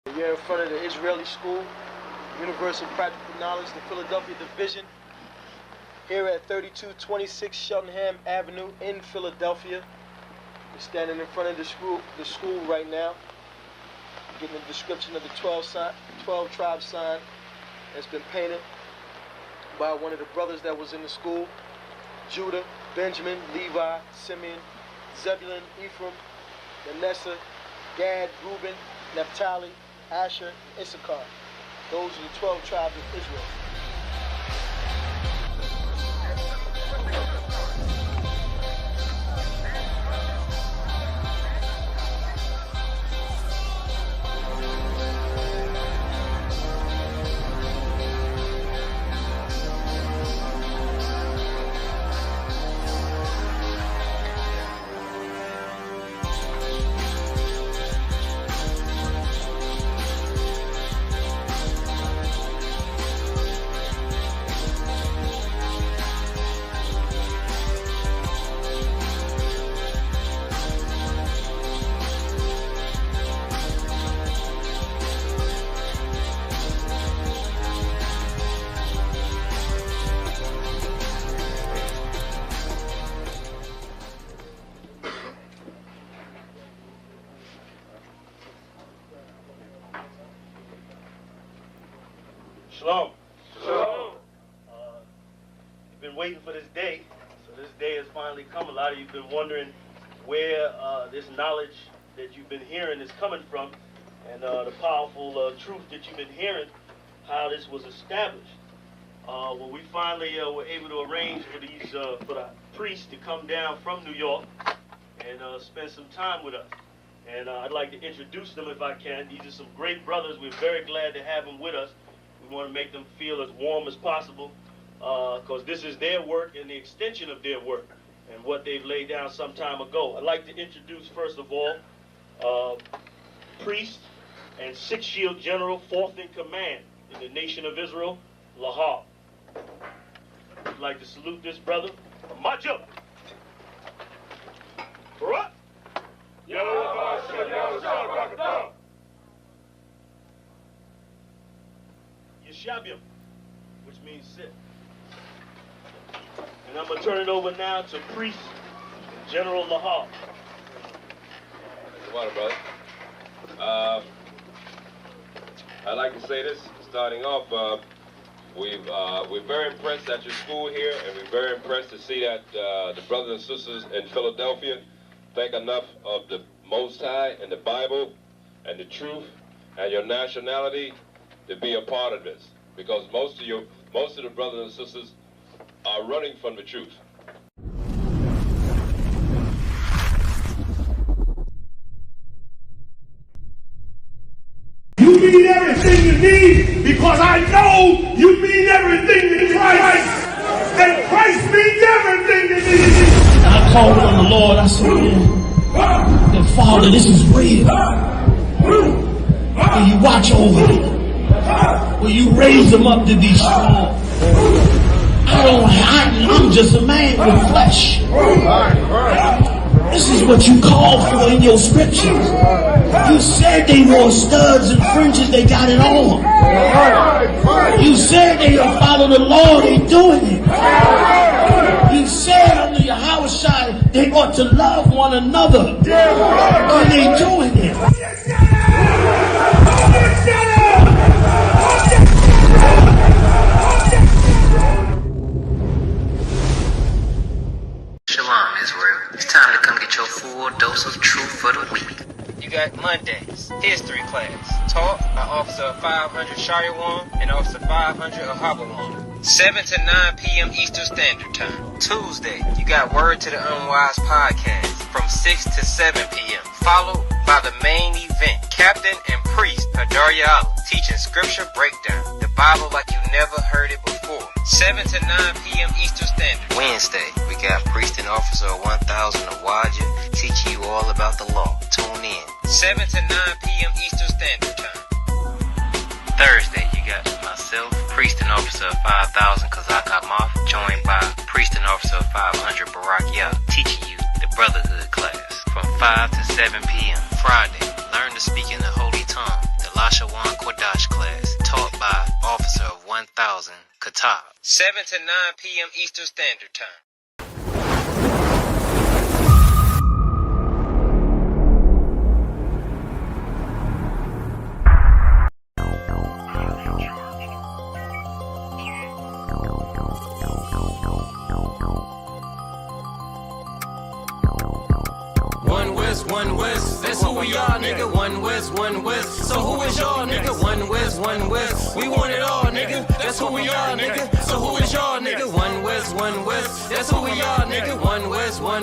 We're in front of the Israeli School, Universal Practical Knowledge, the Philadelphia Division, here at 3226 Cheltenham Avenue in Philadelphia. We're standing in front of the school right now, getting a description of the 12 tribe sign that's been painted by one of the brothers that was in the school: Judah, Benjamin, Levi, Simeon, Zebulun, Ephraim, Manasseh, Gad, Reuben, Naphtali, Asher, Issachar. Those are the 12 tribes of Israel. Shalom. Shalom. You've been waiting for this day, so this day has finally come. A lot of you have been wondering where this knowledge that you've been hearing is coming from, and the powerful truth that you've been hearing, how this was established. Well, we finally were able to arrange for the priests to come down from New York and spend some time with us. And I'd like to introduce them if I can. These are some great brothers. We're very glad to have them with us. We want to make them feel as warm as possible, because this is their work and the extension of their work and what they've laid down some time ago. I'd like to introduce, first of all, priest and Sixth Shield General, 4th in command in the nation of Israel, Lahab. I'd like to salute this brother. Majah. Barak. Yeshabiam, which means sit. And I'm going to turn it over now to Priest General Lahab. Good morning, brother. I'd like to say this, starting off, we're very impressed at your school here, and we're very impressed to see that the brothers and sisters in Philadelphia think enough of the Most High and the Bible and the truth and your nationality to be a part of this, because most of the brothers and sisters are running from the truth. You mean everything you need, because I know you mean everything to Christ, and Christ means everything to me. I called on the Lord. I said, "Man, Father, this is real. Will you watch over me? Will you raise them up to be strong? I'm just a man with flesh. This is what you called for in your scriptures. You said they wore studs and fringes, they got it on. You said they will follow the law, they doing it. You said under your house shine, they ought to love one another, and they doing it." Shalom, Israel. It's time to come get your full dose of truth for the week. You got Mondays, history class, taught by Officer 500 Shariwan and Officer 500 Ahabawan. 7 to 9 p.m. Eastern Standard Time. Tuesday, you got Word to the Unwise podcast from 6 to 7 p.m. Followed by the main event, Captain and Priest Hadaria Allah, teaching scripture breakdown, the Bible like you never heard it before. 7 to 9 p.m. Eastern Standard. Wednesday, we got Priest and Officer 1000 Awaja teaching you all about the law. Tune in. 7 to 9 p.m. Eastern Standard Time. Thursday, you got myself, Priest and Officer 5000 Kazak Amath, joined by Priest and Officer 500 Barak Yah, teaching you the Brotherhood class from 5 to 7 p.m. Friday, learn to speak in the holy tongue, the Lasha top. 7 to 9 p.m. Eastern Standard Time. One West, that's who we are, nigga. One West, so who is y'all, nigga? One West, we want it all, nigga. That's who we are, nigga. So who is y'all, nigga? One West, that's who we are, nigga. One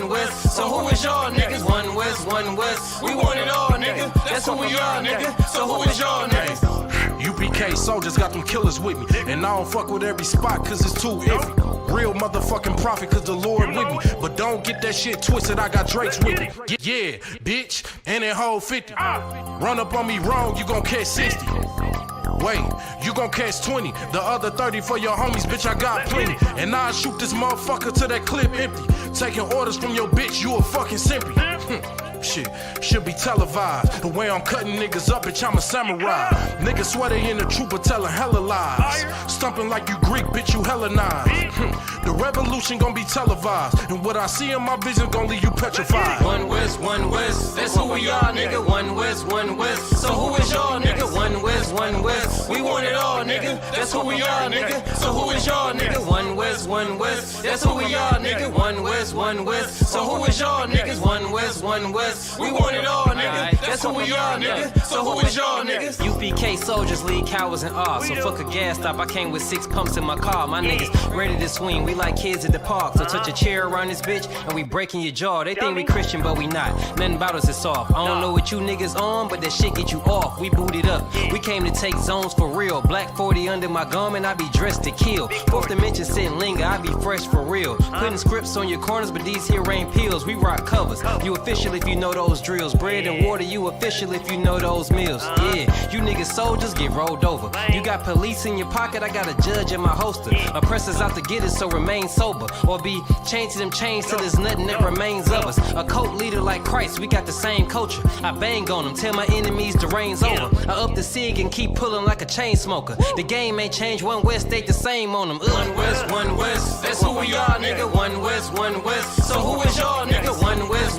West, so who is y'all, niggas? One West, we want it all, nigga. That's who we are, nigga. So who is y'all, niggas? UPK soldiers got them killers with me, and I don't fuck with every spot cause it's too iffy. Real motherfucking prophet cause the Lord with me, but don't get that shit twisted, I got Drake's with me. Yeah, bitch, and that whole 50. Run up on me wrong, you gon' catch 60. Wait, you gon' catch 20. The other 30 for your homies, bitch, I got plenty. And I'll shoot this motherfucker till that clip empty. Taking orders from your bitch, you a fucking simpy. Shit, should be televised. The way I'm cutting niggas up, bitch, I'm a samurai. Niggas swear they in the truth, but telling hella lies. Stumping like you Greek, bitch, you Hellenized. The revolution gon' be televised, and what I see in my vision gon' leave you petrified. One West, that's who we are, nigga. One West, so who is y'all, nigga? One West, we want it all, nigga. That's who we are, nigga. So who is y'all, nigga? One West, that's who we are, nigga. One West, so who is y'all, niggas? One West, we want it all, nigga. That's who we are, nigga. So who is y'all, niggas? UPK soldiers lead cowards and all. So fuck a gas stop, I came with 6 pumps in my car. My niggas ready to swing, we like kids at the park. So touch a chair around this bitch and we breaking your jaw. They think we Christian but we not, nothing about us is soft. I don't know what you niggas on, but that shit get you off. We booted up, we came to take zones for real. Black 40 under my garment, I be dressed to kill. Fourth dimension sit and linger, I be fresh for real. Putting scripts on your corners, but these here ain't pills. We rock covers, you official if you know those drills. Bread and water, you official if you know those meals. Yeah, you niggas soldiers get rolled over. You got police in your pocket, I got a judge in my holster. Oppressors out to get us, so remain sober. Or be chained to them chains till there's nothing that remains of us. A cult leader like Christ, we got the same culture. I bang on them, tell my enemies the reign's over. I up the cig and keep pulling like a chain smoker. The game ain't changed, One West stayed the same on them. One West, that's who we are, nigga. One West, so who is y'all, nigga? One West,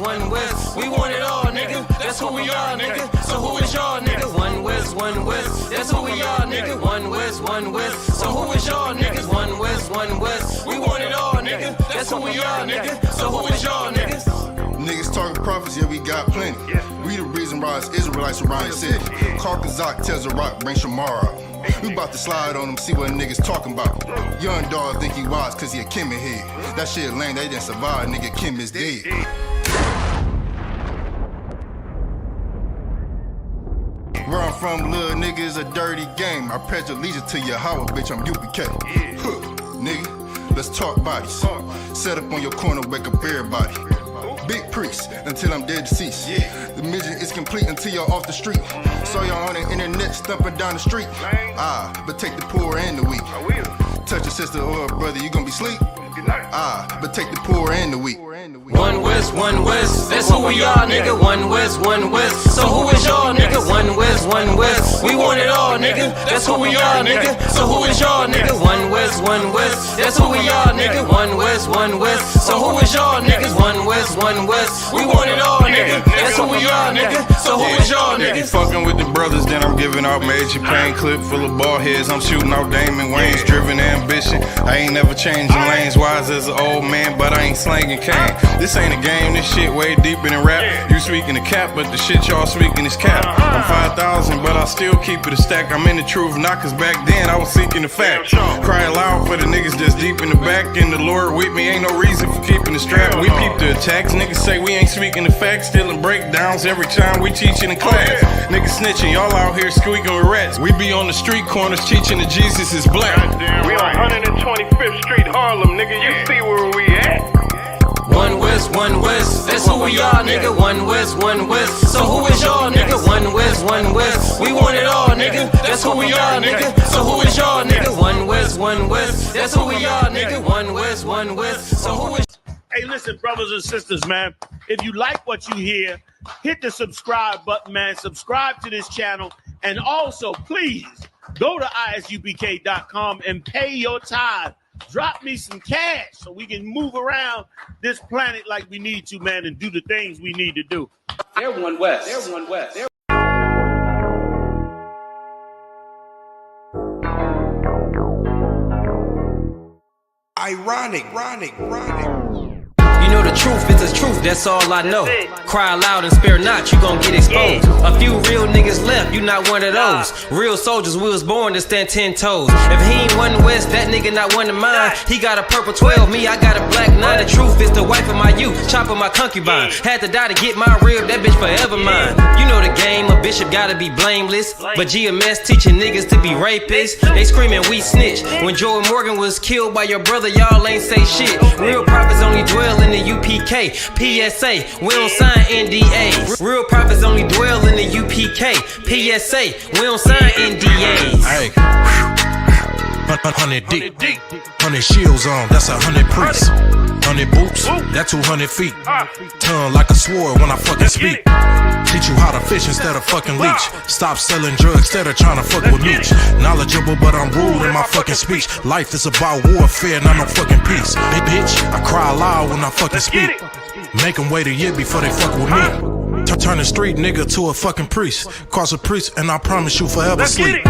we want it all, nigga. That's who we are, nigga. So who is y'all, nigga? One West, that's who we are, nigga. One West, so who is y'all, niggas? One West, we want it all, nigga. That's who we are, nigga. So who is y'all, niggas? Niggas talking prophets, yeah, we got plenty. We the reason why it's Israelites around the city. Karkazak tells a rock, bring Shamar out. We about to slide on them, see what niggas talking about. Young dog think he wise cause he a Kim in here. That shit lame, they didn't survive, nigga, Kim is dead. Where I'm from, little nigga, is a dirty game. I pledge allegiance to Yahweh, bitch, I'm UPK. Nigga, let's talk bodies. Set up on your corner, wake up everybody. Big priest, until I'm dead deceased. The mission is complete until y'all off the street. Saw y'all on the internet, stumping down the street. But take the poor and the weak. Touch your sister or a brother, you gon' be sleep. But take the poor and the weak. One West, that's who we are, nigga. One West, so who is y'all, nigga? One West, we want it all, nigga. That's who we are, nigga. So who is y'all, nigga? One West, that's who we are, nigga. One West, so who is y'all, niggas? One West, we want it all, nigga. That's who we are, nigga. So who is y'all, niggas? Fucking with the brothers, then I'm giving out major pain. Clip full of ball heads, I'm shooting out Damon Wayne's. Driven ambition, I ain't never changing lanes. Wise as an old man, but I ain't slanging cane. This ain't a game, this shit way deeper than rap. You speaking the cap, but the shit y'all speaking is cap. I'm 5,000, but I still keep it a stack. I'm in the truth, not cause back then I was seeking the fact. Crying loud for the niggas that's deep in the back. And the Lord with me, ain't no reason for keeping the strap. We peep the attacks, niggas say we ain't speaking the facts. Stealing breakdowns every time we teaching in class. Niggas snitching, y'all out here squeaking with rats. We be on the street corners teaching that Jesus is black. We on 125th Street, Harlem, nigga, you see where we at? One West, that's who we are, nigga. One West, so who is y'all, nigga? One West, we want it all, nigga. That's who we are, nigga. So who is y'all, nigga? One West, that's who we are, nigga. One West, so who is... Hey, listen, brothers and sisters, man. If you like what you hear, hit the subscribe button, man. Subscribe to this channel. And also, please, Go to isupk.com and pay your tithe. Drop me some cash so we can move around this planet like we need to, man, and do the things we need to do. They're one West. They're one West. They're ironic. You know the truth is the truth, that's all I know. Cry loud and spare not, you gon' get exposed. A few real niggas left, you not one of those. Real soldiers, we was born to stand 10 toes. If he ain't one West, that nigga not one of mine. He got a purple 12, me, I got a black 9. The truth is the wife of my youth, chop of my concubine. Had to die to get my rib, that bitch forever mine. You know the game, a bishop gotta be blameless. But GMS teaching niggas to be rapists. They screaming we snitch. When Joe Morgan was killed by your brother, y'all ain't say shit. Real prophets only dwell in the UPK, PSA, we don't sign NDAs. Real prophets only dwell in the UPK, PSA, we don't sign NDAs. Hey, 100 deep, 100 shields on, that's 100 priests. 100 boots, that's 200 feet. Tongue like a sword when I fucking speak. Teach you how to fish instead of fucking leech. Stop selling drugs instead of trying to fuck with me. Knowledgeable, but I'm rude in my fucking speech. Life is about warfare, not no fucking peace. Hey bitch, I cry loud when I fucking speak. Make them wait a year before they fuck with me. Turn a street nigga to a fucking priest. Cross a priest and I promise you forever sleep.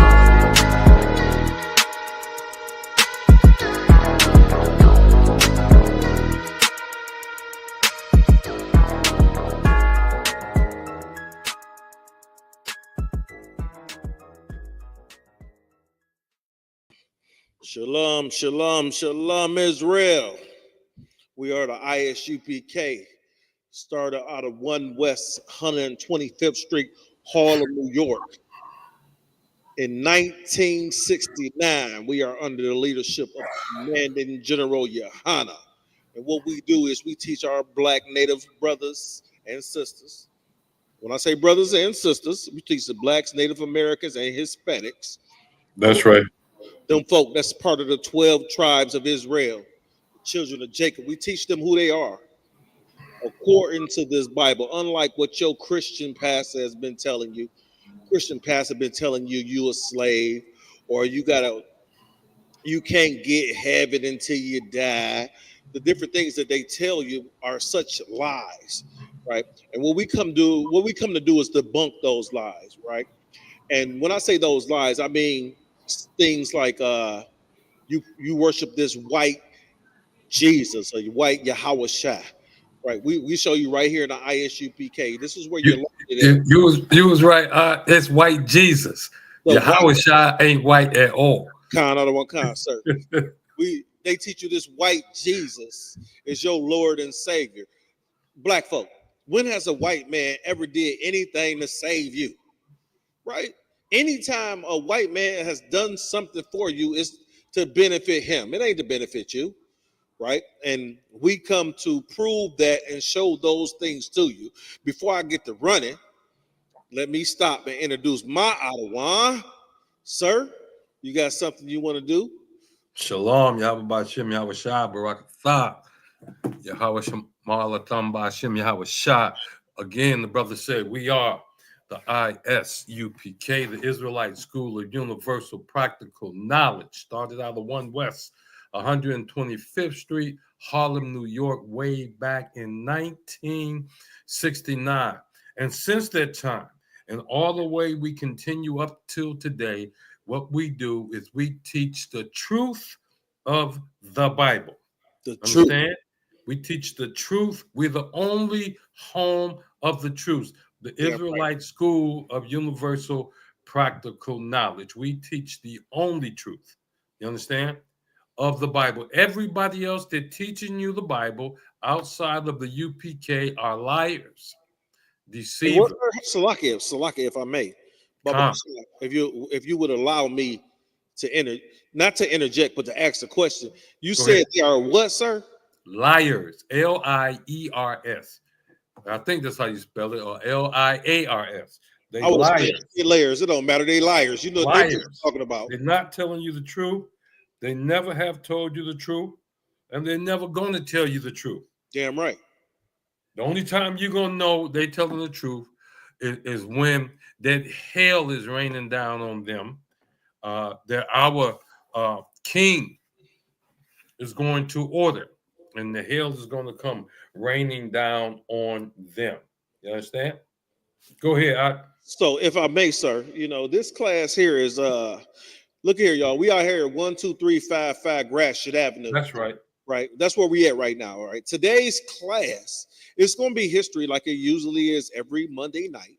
Shalom, shalom, shalom, Israel. We are the ISUPK, started out of 1 West 125th Street, Harlem, New York. In 1969, we are under the leadership of Commanding General Yohana. And what we do is we teach our black native brothers and sisters. When I say brothers and sisters, we teach the blacks, Native Americans, and Hispanics. That's right. Them folk, that's part of the 12 tribes of Israel, the children of Jacob. We teach them who they are according to this Bible, unlike what your Christian pastor has been telling you. Christian pastor been telling you you a slave, or you can't get heaven until you die. The different things that they tell you are such lies, right? And what we come to do is debunk those lies, right? And when I say those lies, I mean things like you worship this white Jesus or white Yahweh Shai, right? We show you right here in the ISUPK. This is where you're located. You was right. It's white Jesus. So Yahweh Shai ain't white at all. Kind of one kind, sir. They teach you this white Jesus is your Lord and Savior. Black folk, when has a white man ever did anything to save you? Right? Anytime a white man has done something for you, it's to benefit him. It ain't to benefit you, right? And we come to prove that and show those things to you. Before I get to running, let me stop and introduce my Adawan. Sir, you got something you want to do? Shalom, Yahweh Ba'Shem, Yahweh Shai, Barak Atha, Yahweh Shemalatam Ba'Shem, Yahweh Shai. Again, the brother said, we are the ISUPK, the Israelite School of Universal Practical Knowledge, started out of 1 West 125th Street, Harlem, New York, way back in 1969. And since that time, and all the way we continue up till today, what we do is we teach the truth of the Bible. Understand? We teach the truth. We're the only home of the truth. The Israelite School of Universal Practical Knowledge. We teach the only truth. You understand? Of the Bible. Everybody else that teaching you the Bible outside of the UPK are liars, deceivers. Salakia, if I may, Baba, if you would allow me to not to interject, but to ask a question. You said they are what, sir? Liars. Liers. I think that's how you spell it, or Liars. They liars. Layers. It don't matter. They liars. You know what they're talking about. They're not telling you the truth. They never have told you the truth, and they're never going to tell you the truth. Damn right. The only time you're going to know they telling the truth is when that hell is raining down on them, that our king is going to order, and the hail is going to come raining down on them. You understand? Go ahead. So, if I may, sir, this class here is look here, y'all. We are here at 12355 Gratiot Avenue. That's right. Right. That's where we at right now. All right. Today's class is going to be history, like it usually is every Monday night.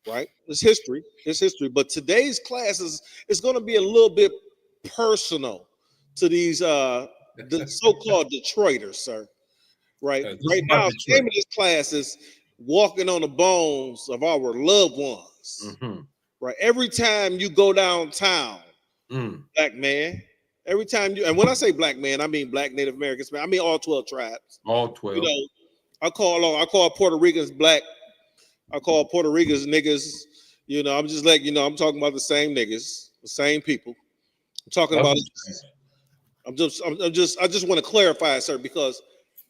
Right. It's history. It's history. But today's class is going to be a little bit personal to these the so-called Detroiters, sir. Right. Right now, the name of this class is Walking on the Bones of Our Loved Ones. Mm-hmm. Right. Every time you go downtown, black man. Every time and when I say black man, I mean black Native Americans, man. I mean all 12 tribes. All 12. I call Puerto Ricans black. I call Puerto Ricans niggas. I'm just like, I'm talking about the same niggas, the same people. I'm talking about. I just want to clarify, sir, because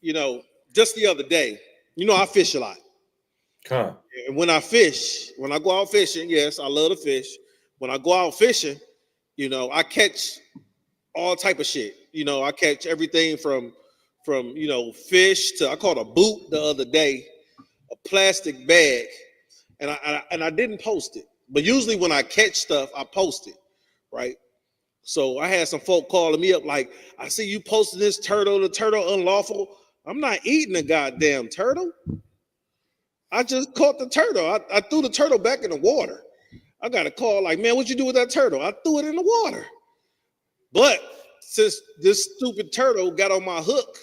just the other day, I fish a lot. Huh. And when I go out fishing, yes, I love to fish. When I go out fishing, I catch all type of shit. I catch everything from fish to, I caught a boot the other day, a plastic bag, and I didn't post it. But usually when I catch stuff, I post it, right? So I had some folk calling me up like, I see you posting this turtle, the turtle unlawful. I'm not eating a goddamn turtle. I just caught the turtle. I threw the turtle back in the water. I got a call like, man, what you do with that turtle? I threw it in the water. But since this stupid turtle got on my hook,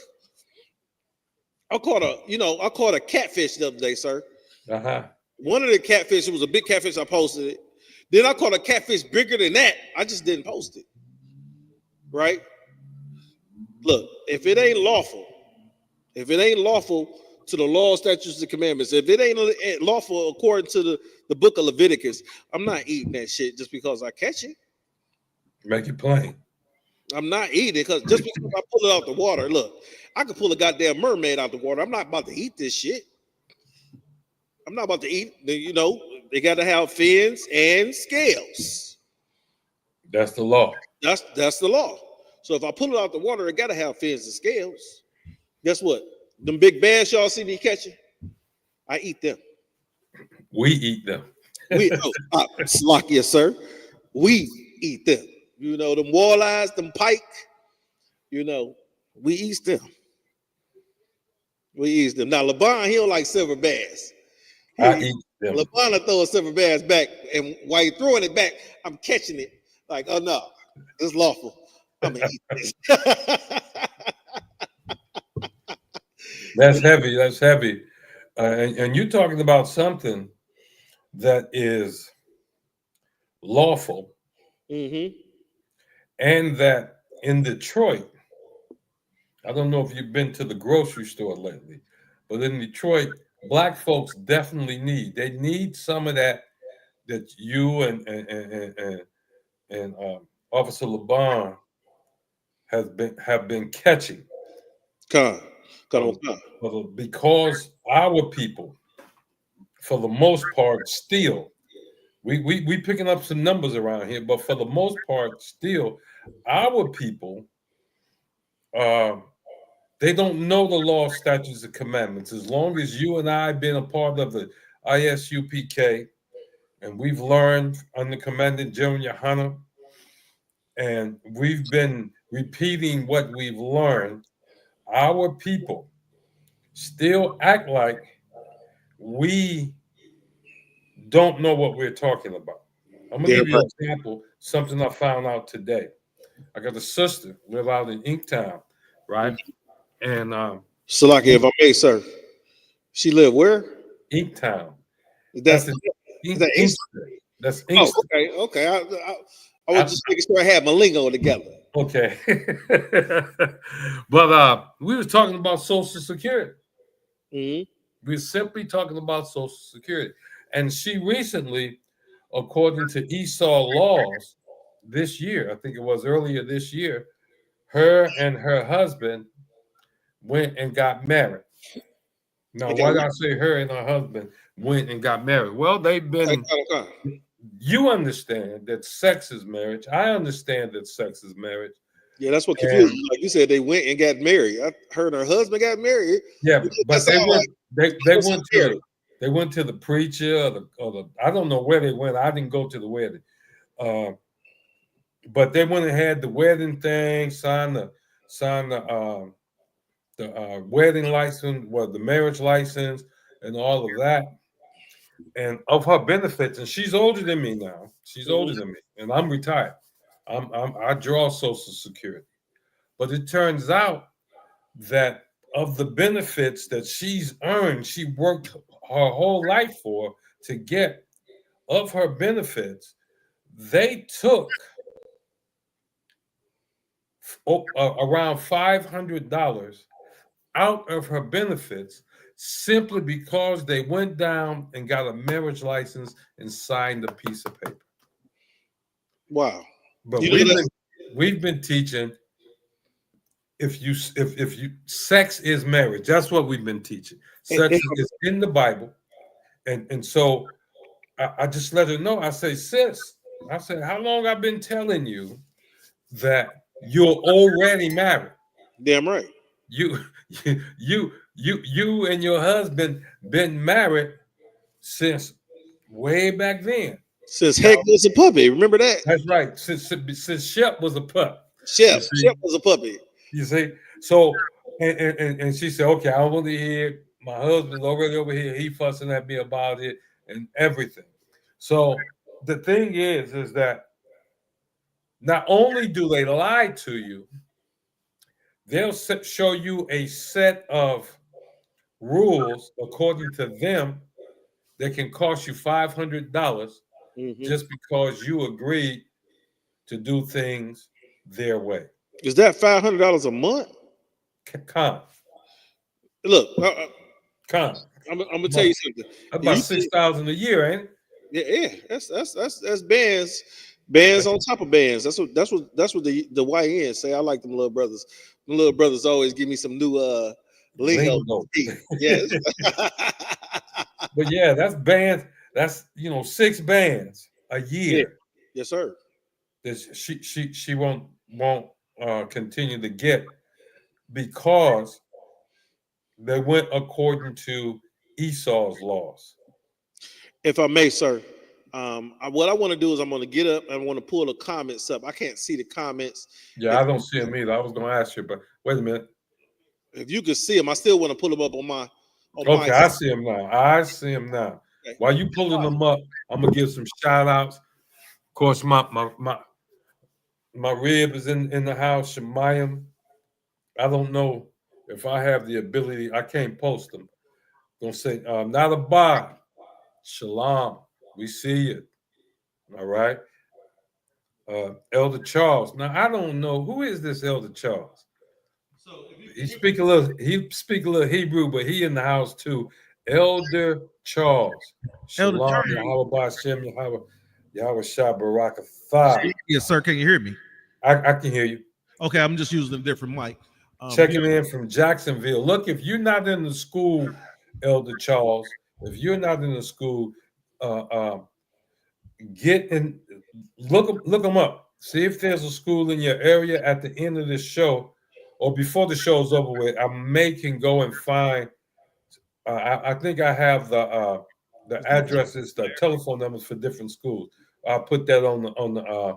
I caught a catfish the other day, sir. Uh-huh. One of the catfish, it was a big catfish, I posted it. Then I caught a catfish bigger than that. I just didn't post it. Right? Look, if it ain't lawful to the law, statutes, and commandments, if it ain't lawful according to the book of Leviticus, I'm not eating that shit just because I catch it. Make it plain. I'm not eating it just because I pull it out the water. Look, I could pull a goddamn mermaid out the water. I'm not about to eat this shit. I'm not about to eat. They got to have fins and scales. That's the law. That's the law. So if I pull it out the water, it got to have fins and scales. Guess what? Them big bass y'all see me catching, I eat them. We eat them. Slocky, sir. We eat them. Them walleyes, them pike. We eat them. We eat them. Now, LeBron, he don't like silver bass. I eat them. LeBron will throw a silver bass back, and while you're throwing it back, I'm catching it. Like, oh no, it's lawful. I'm gonna eat this. That's heavy. That's heavy. And you're talking about something that is lawful. Mm-hmm. And that in Detroit, I don't know if you've been to the grocery store lately, but in Detroit, black folks definitely need some of that you and Officer LeBon have been catching. Because our people, for the most part, steal. We picking up some numbers around here, but for the most part, still, our people, they don't know the law, statutes, and commandments. As long as you and I have been a part of the ISUPK, and we've learned under Commandant General Yohana, and we've been repeating what we've learned, our people still act like we don't know what we're talking about. I'm gonna give you an example, something I found out today. I got a sister live out in Inktown, right? And Salaki, if I may, sir. She live where? Inktown. That's Inkster. Okay. I was just making sure I had my lingo together. Okay. But we was talking about Social Security. Mm-hmm. We were simply talking about Social Security. And she recently, according to Esau laws, this year, I think it was earlier this year, her and her husband went and got married. Now, why did I say her and her husband went and got married? Well, they've been you understand that sex is marriage. I understand that sex is marriage. Yeah, that's what confused me. Like you said, they went and got married. I heard her husband got married. Yeah, but they went. Like, they went to the preacher or the I don't know where they went. I didn't go to the wedding, but they went and had the wedding thing, signed the wedding license, the marriage license, and all of that, and of her benefits. And she's older than me now. She's older than me, and I'm retired. I draw Social Security, but it turns out that of the benefits that she's earned, she worked her whole life for to get. Of her benefits, they took around $500 out of her benefits simply because they went down and got a marriage license and signed a piece of paper. Wow! But we've been teaching if you sex is marriage. That's what we've been teaching. Sex is in the Bible, and so I just let her know. I say, sis, I said, how long I've been telling you that you're already married? Damn right. You and your husband been married since way back then. Since Heck was a puppy, remember that? That's right. Since Shep was a pup. Shep was a puppy. You see? So and she said, okay, I want to hear my husband's already over here. He fussing at me about it and everything. So the thing is that not only do they lie to you, they'll show you a set of rules according to them that can cost you $500 just because you agreed to do things their way. Is that $500 a month? Come. Look, come. I'm gonna tell you something. About $6,000 a year, ain't it? Yeah. That's bands on top of bands. That's what the YN say. I like them little brothers. The little brothers always give me some new lingo. Yes. But yeah, that's bands. That's 6 bands a year. Yeah. Yes, sir. That she won't continue to get because they went according to Esau's laws. If I may, sir, what I want to do is I'm going to get up and I want to pull the comments up. I can't see the comments. Yeah, I don't see them either. I was going to ask you, but wait a minute. If you could see them, I still want to pull them up on my. Okay, I see them now. Okay. While you pulling them up, I'm gonna give some shout outs. Of course, my rib is in the house. Shemayim. I don't know if I have the ability. I can't post them. Gonna say not a bar. Shalom. We see you. All right. Elder Charles. Now I don't know who is this Elder Charles. He speak a little Hebrew, but he in the house too. Elder Charles. Shalom, Yahweh Hashem, Yahweh Shah Barakatah. Yes, sir. Can you hear me? I can hear you. Okay, I'm just using a different mic. Checking in from Jacksonville. Look, if you're not in the school, Elder Charles, if you're not in the school, get in, look them up. See if there's a school in your area at the end of this show. Or before the show's over with, I can go and find. I think I have the addresses, the telephone numbers for different schools. I'll put that on the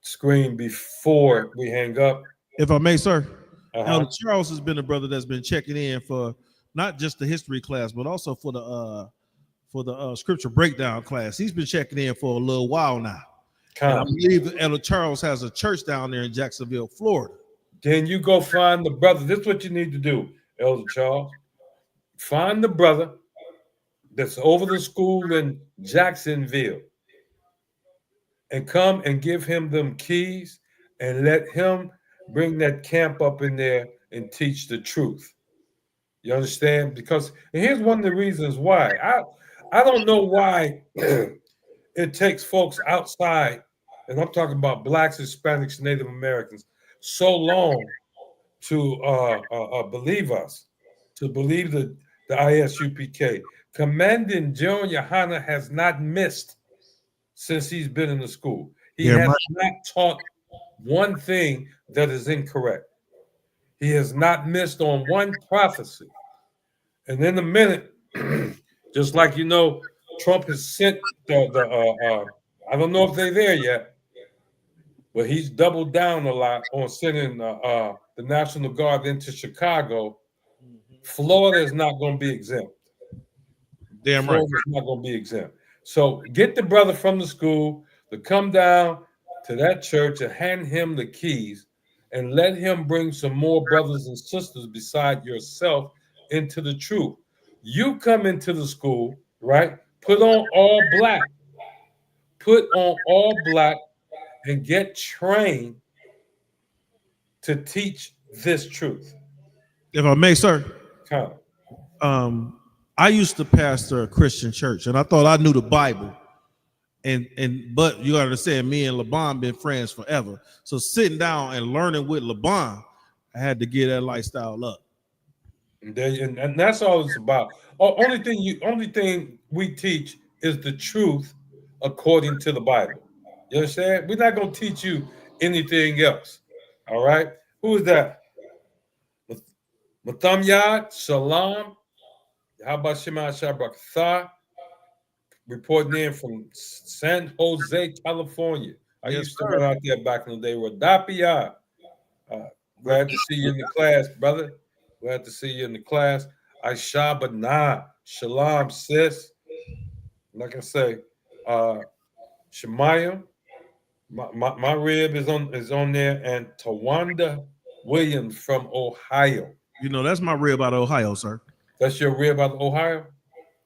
screen before we hang up. If I may, sir. Elder Charles has been a brother that's been checking in for not just the history class, but also for the scripture breakdown class. He's been checking in for a little while now. And I believe that Elder Charles has a church down there in Jacksonville, Florida. Then you go find the brother. This is what you need to do, Elder Charles. Find the brother that's over the school in Jacksonville and come and give him them keys and let him bring that camp up in there and teach the truth. You understand? Because and here's one of the reasons why. I don't know why it takes folks outside, and I'm talking about Blacks, Hispanics, Native Americans, so long to believe us, to believe the ISUPK. Commandant General Yohana has not missed since he's been in the school. He Yeah, has not taught one thing that is incorrect. He has not missed on one prophecy. And in a minute, just like you know, Trump has sent I don't know if they're there yet, but he's doubled down a lot on sending the National Guard into Chicago. Florida is not going to be exempt. Damn right. Florida's not going to be exempt. So get the brother from the school to come down to that church and hand him the keys and let him bring some more brothers and sisters beside yourself into the truth. You come into the school, right? Put on all black. Put on all black and get trained to teach this truth. If I may, sir. Come. I used to pastor a Christian church, and I thought I knew the Bible. But you gotta understand, me and LeBron been friends forever. So sitting down and learning with LeBron, I had to get that lifestyle up. And that's all it's about. Only thing we teach is the truth according to the Bible. You understand? We're not gonna teach you anything else. All right. Who is that? StreamYard, Shalom. How about Shema Shabrakatha? Reporting in from San Jose, California. I used to run out there back in the day. Radapia. Glad to see you in the class, brother. Glad to see you in the class. Aisha Shalom, sis. Like I say, Shemaya. My rib is on there, and Tawanda Williams from Ohio. You know, that's my rib out of Ohio, sir. That's your rib out of Ohio?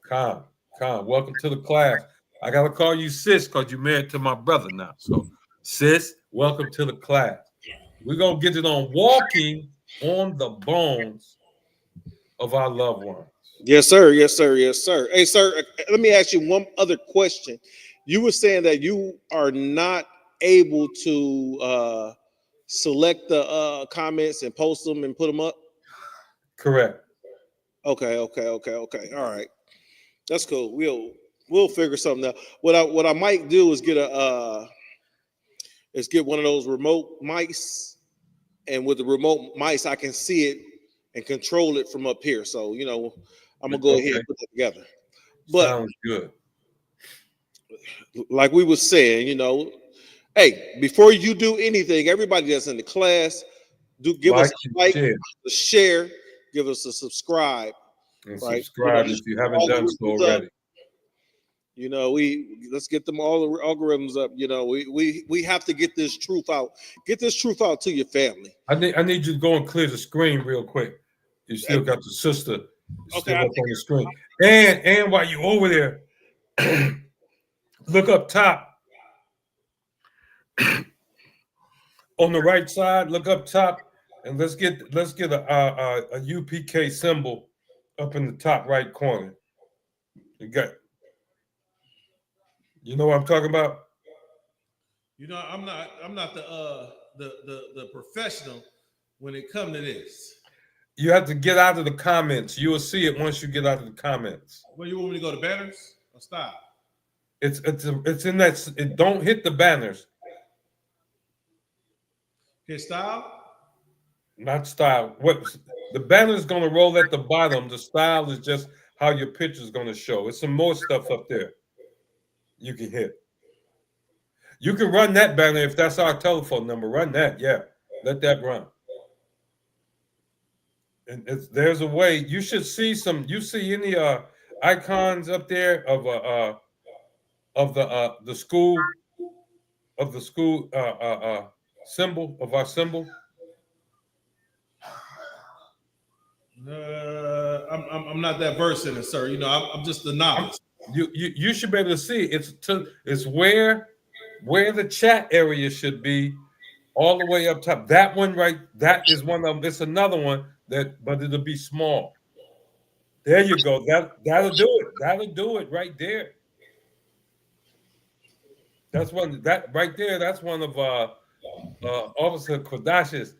Con. Welcome to the class. I gotta call you sis because you're married to my brother now. So, sis, welcome to the class. We're gonna get it on walking on the bones of our loved ones. Yes, sir. Yes, sir. Yes, sir. Hey, sir, let me ask you one other question. You were saying that you are not able to select the comments and post them and put them up? Correct. Okay. All right. That's cool. We'll figure something out. What I might do is get one of those remote mice, and with the remote mice I can see it and control it from up here. So you know, I'm gonna go ahead and put that together. But sounds good. Like we were saying, you know, hey, before you do anything, everybody that's in the class, give us a like, a share, give us a subscribe. And right? subscribe if you haven't done so already. You know, let's get them all the algorithms up. You know, we have to get this truth out. Get this truth out to your family. I need you to go and clear the screen real quick. You still got the sister still up on the screen. And while you're over there, look up top. On the right side, look up top, and let's get a UPK symbol up in the top right corner. You know what I'm talking about? You know, I'm not the professional when it comes to this. You have to get out of the comments. You will see it once you get out of the comments. Well, you want me to go to banners or stop? It's in that. It don't hit the banners. Okay, style. Not style. What the banner is going to roll at the bottom. The style is just how your picture is going to show. It's some more stuff up there you can hit. You can run that banner if that's our telephone number. Run that, yeah. Let that run. And there's a way. You should see some. You see any icons up there of the school symbol of our symbol? I'm not that versed in it, sir. You know, I'm just the novice. You should be able to see. It's where the chat area should be, all the way up top. That one right. That is one of them. It's another one but it'll be small. There you go. That'll do it. That'll do it right there. That's one. That right there. That's one of Officer Kodash's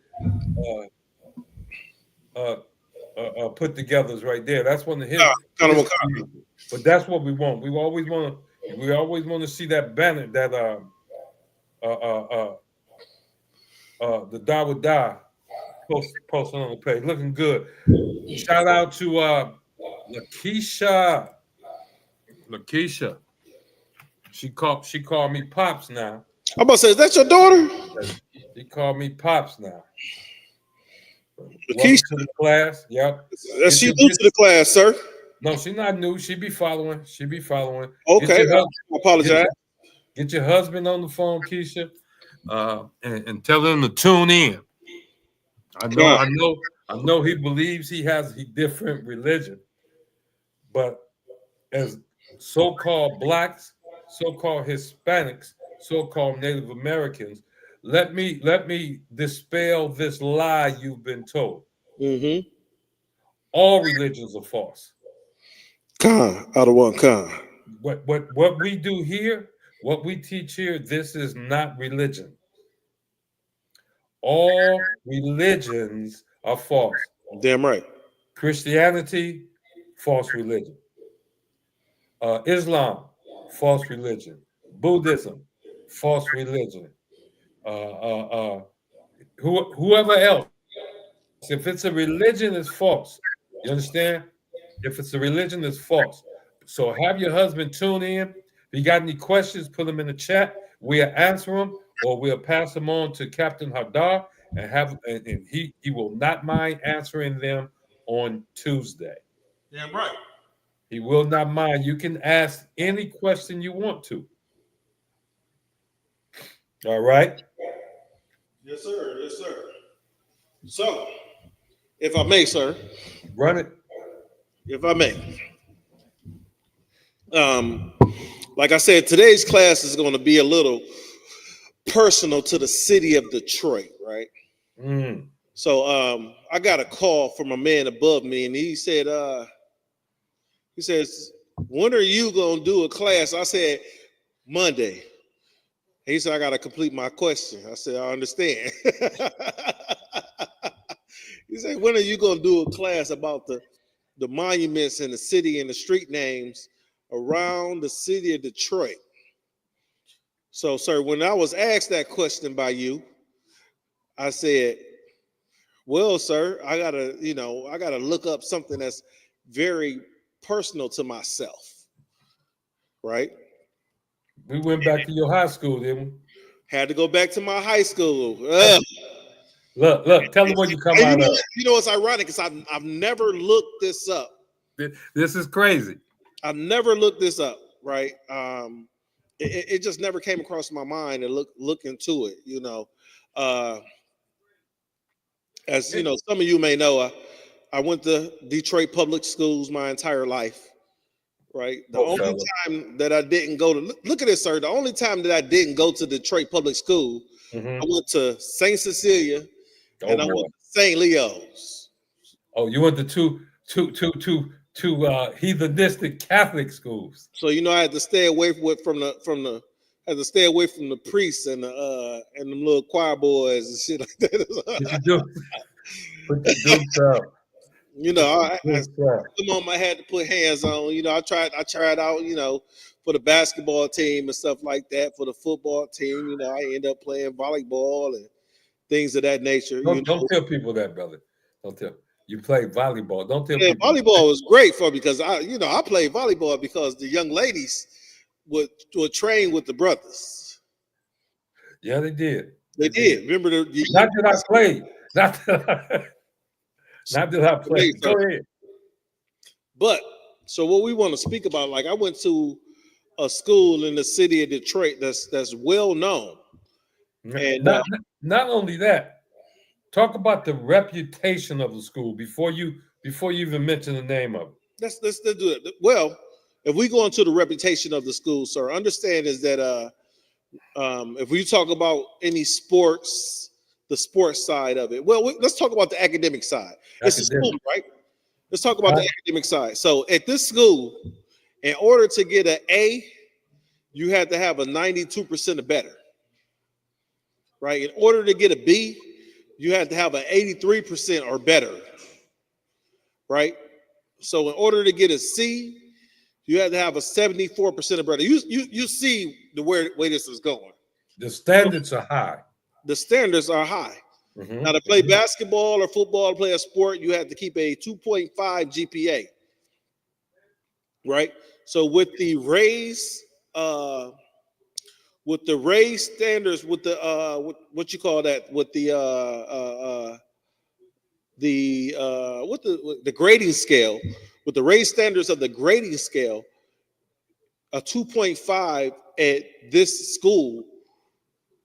put togethers right there. That's one of his. But that's what we want. We always want to We always want to see that banner that the Die Would Die posting on the page, looking good. Shout out to Lakeisha. Lakeisha. She called me Pops now. I'm about to say, is that your daughter? She called me Pops now. Lakeisha. Welcome to the class. Yep. Is she new to the class, sir? No, she's not new. She be following. Okay, I apologize. Get your husband on the phone, Keisha, and tell him to tune in. I know he believes he has a different religion, but as so-called blacks, so-called Hispanics, so-called Native Americans, let me dispel this lie you've been told. Mm-hmm. All religions are false. Out of one kind. What we do here, what we teach here, this is not religion. All religions are false. Damn right. Christianity, false religion. Islam, false religion. Buddhism, false religion. Whoever else, if it's a religion, it's false. You understand? If it's a religion, it's false. So have your husband tune in. If you got any questions, put them in the chat. We'll answer them, or we'll pass them on to Captain Hadar, and he will not mind answering them on Tuesday. Damn right. He will not mind. You can ask any question you want to. All right? Yes, sir. Yes, sir. So, if I may, sir. Run it. If I may. Like I said, today's class is going to be a little personal to the city of Detroit, right? Mm. So I got a call from a man above me, and he said, when are you gonna do a class? I said, Monday. He said, I gotta complete my question. I said, I understand. He said, when are you gonna do a class about the monuments in the city and the street names around the city of Detroit? So, sir, when I was asked that question by you, I said, well, sir, I gotta look up something that's very personal to myself, right? We went back to your high school, didn't we? Had to go back to my high school. Look, tell them where you come out of. You know, it's ironic because I've never looked this up. This is crazy. I've never looked this up, right? It just never came across my mind to look into it, you know. As you know, some of you may know, I went to Detroit public schools my entire life, right? The only time that I didn't go to, look at this, sir. The only time that I didn't go to Detroit public school, I went to St. Cecilia and I went to St. Leo's. Oh, you went to two heathenistic Catholic schools. So you know, I had to stay away from the priests and them little choir boys and shit like that. You know, I had to put hands on. You know, I tried out. You know, for the basketball team and stuff like that. For the football team, you know, I ended up playing volleyball and things of that nature. Don't tell people that, brother. Don't tell. You play volleyball. Don't tell people. Volleyball was great for me because I played volleyball because the young ladies would train with the brothers. Yeah, they did. They did. Remember not that I played. Not that I played. Go ahead. But so what we want to speak about, like I went to a school in the city of Detroit that's well known. And not only that, talk about the reputation of the school before you even mention the name of it. Let's do it. Well, if we go into the reputation of the school, sir, understand is that if we talk about any sports, the sports side of it. Well, let's talk about the academic side. It's a school, right? Let's talk about the academic side. So at this school, in order to get an A, you had to have a 92% or better, right? In order to get a B, you had to have an 83% or better, right? So in order to get a C, You had to have a 74% of brother. You see the way this is going. The standards are high. The standards are high. Mm-hmm. Now, to play basketball or football, play a sport, you have to keep a 2.5 GPA. Right? So with the raised standards, with the what you call that, with the grading scale, with the raised standards of the grading scale, a 2.5 at this school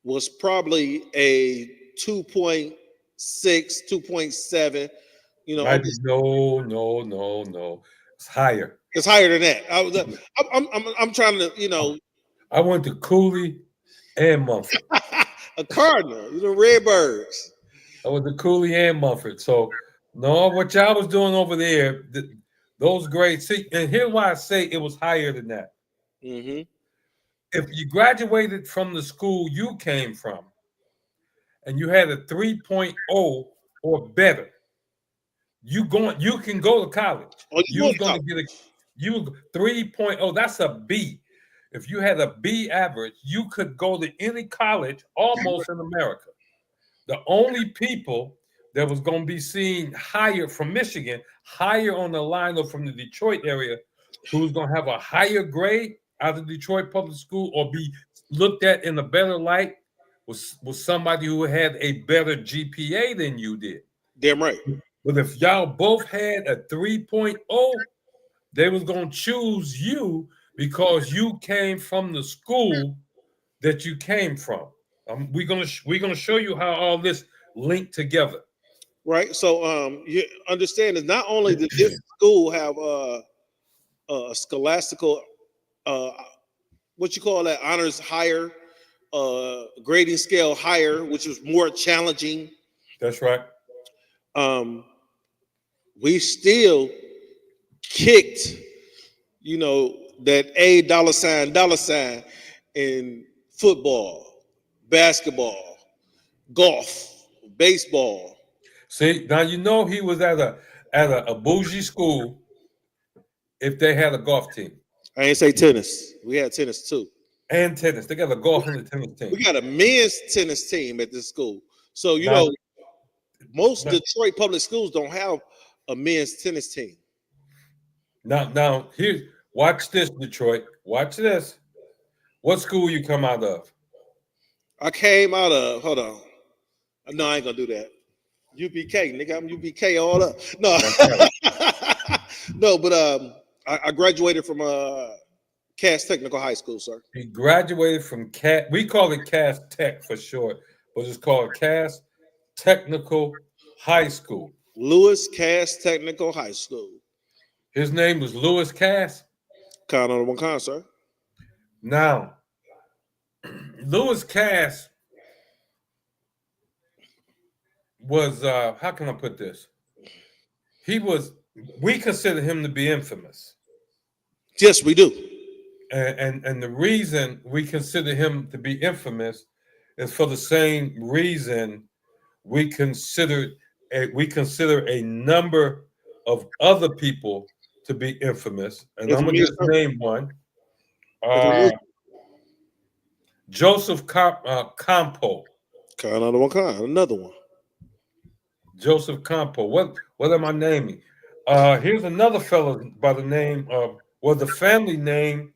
was probably a 2.6, 2.7. You know, No. It's higher. It's higher than that. I'm trying to, you know. I went to Cooley and Mumford. A Cardinal, the Redbirds. I went to Cooley and Mumford. So, no, what y'all was doing over there, those grades. See, and here's why I say it was higher than that. Mm-hmm. If you graduated from the school you came from, and you had a 3.0 or better, you can go to college. You was going to get a 3.0. That's a B. If you had a B average, you could go to any college almost in America. The only people that was going to be seen higher from Michigan, higher on the line or from the Detroit area, who was going to have a higher grade out of Detroit public school or be looked at in a better light was somebody who had a better GPA than you did. Damn right. But if y'all both had a 3.0, they was going to choose you because you came from the school that you came from. We're gonna show you how all this linked together. Right. So you understand that not only did this school have a scholastical what you call that, honors higher, grading scale higher, which was more challenging. That's right. We still kicked, you know, that $, in football, basketball, golf, baseball. See, now you know he was at a bougie school if they had a golf team. I ain't say tennis. We had tennis too. And tennis. They got a golf and a tennis team. We got a men's tennis team at this school. So, you know, most Detroit public schools don't have a men's tennis team. Now, here, watch this, Detroit. Watch this. What school you come out of? I came out of, hold on. No, I ain't gonna do that. UPK, nigga, I'm UPK all up. No, no, but I graduated from Cass Technical High School, sir. He graduated from Cass. We call it Cass Tech for short, but it's called Cass Technical High School. Lewis Cass Technical High School. His name was Lewis Cass. Count on one count, sir. Now, Lewis Cass was how can I put this? We consider him to be infamous. Yes, we do. And the reason we consider him to be infamous is for the same reason we consider a number of other people to be infamous. And I'm gonna just name one. Joseph Campo. Count on one count. Another one. Joseph Campo. What am I naming? Here's another fellow by the name of, the family name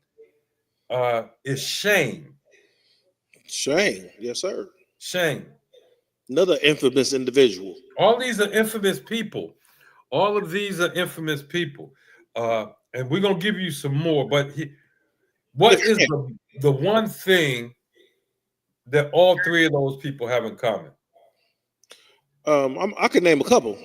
is Shane. Shane, yes, sir. Shane. Another infamous individual. All these are infamous people. All of these are infamous people. And we're going to give you some more. But what is the one thing that all three of those people have in common? I could name a couple.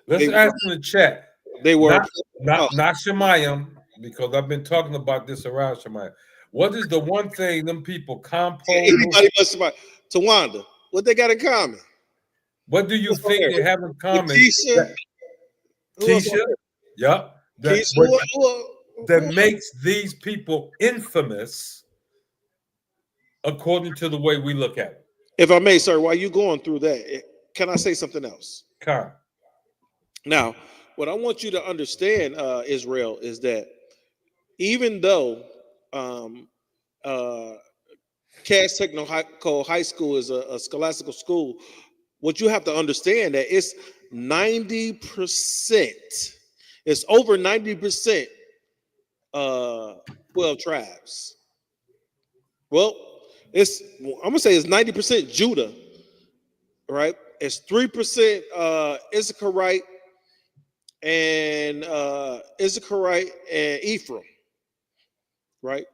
Let's ask in the chat. They were not Shemayim, because I've been talking about this around Shemayim. What is the one thing them people Tawanda, what they got in common? What do you think they have in common? Keisha? Yeah. That makes these people infamous according to the way we look at it. If I may, sir, while you going through that, can I say something else? Okay. Now, what I want you to understand, Israel, is that even though Cass Technical High School is a scholastical school, what you have to understand that it's 90%. It's over 90% 12 tribes. Well, I'm gonna say it's 90% Judah, right? It's 3% Issacharite and Ephraim, right?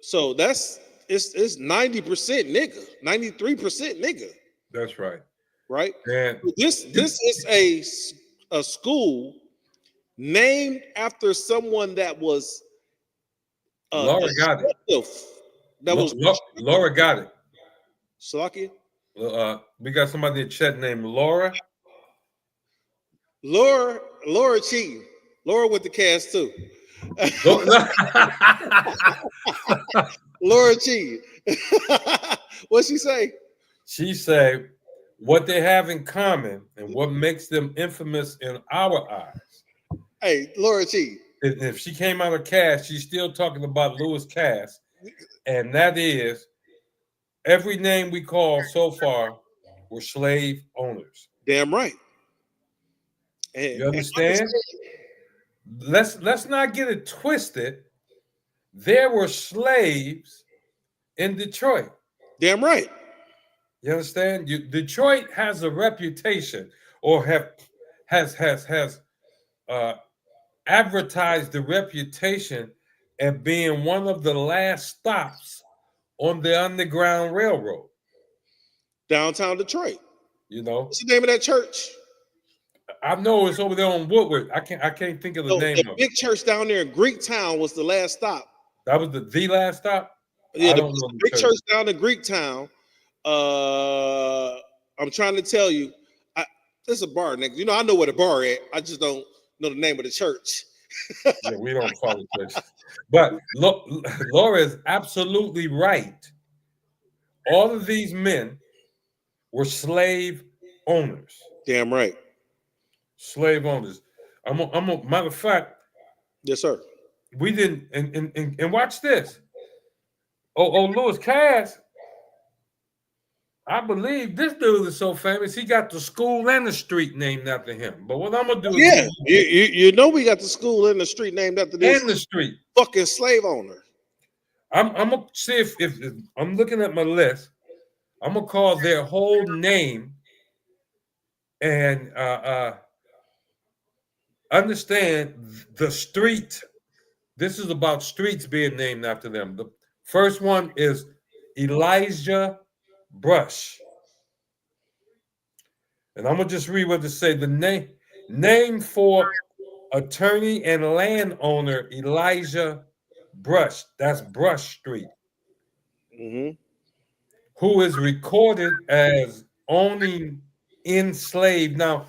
So it's 90% nigga, 93% nigga. That's right. Right? And this is a school named after someone that was Laura got it. Laura got it. Salakia? We got somebody in the chat named Laura. Laura cheating. Laura with the cast too. Laura cheating. What'd she say? She said what they have in common and what makes them infamous in our eyes. Hey, Laura cheating. If she came out of Cass, she's still talking about Lewis Cass, and that is every name we call so far were slave owners. Damn right. You understand? Let's not get it twisted. There were slaves in Detroit. Damn right. You understand? Detroit has a reputation, or has advertised the reputation as being one of the last stops on the Underground Railroad. Downtown Detroit. You know, what's the name of that church? I know it's over there on Woodward. I can't think of the name of it. Big church down there in Greektown was the last stop. That was the last stop? Yeah, the big church down in Greektown. I'm trying to tell you, there's a bar next. You know, I know where the bar at. I just don't know the name of the church. Yeah, we don't follow churches. But Laura is absolutely right. All of these men were slave owners. Damn right. Slave owners. Matter of fact. Yes, sir. We didn't, and watch this. Lewis Cass, I believe this dude is so famous, he got the school and the street named after him. But what I'm gonna do is you know we got the school and the street named after this and the street fucking slave owner. I'm gonna see if I'm looking at my list. I'm gonna call their whole name and understand the street. This is about streets being named after them. The first one is Elijah Brush. And I'm gonna just read what it say. The name for attorney and landowner Elijah Brush. That's Brush Street. Mm-hmm. Who is recorded as owning enslaved. Now,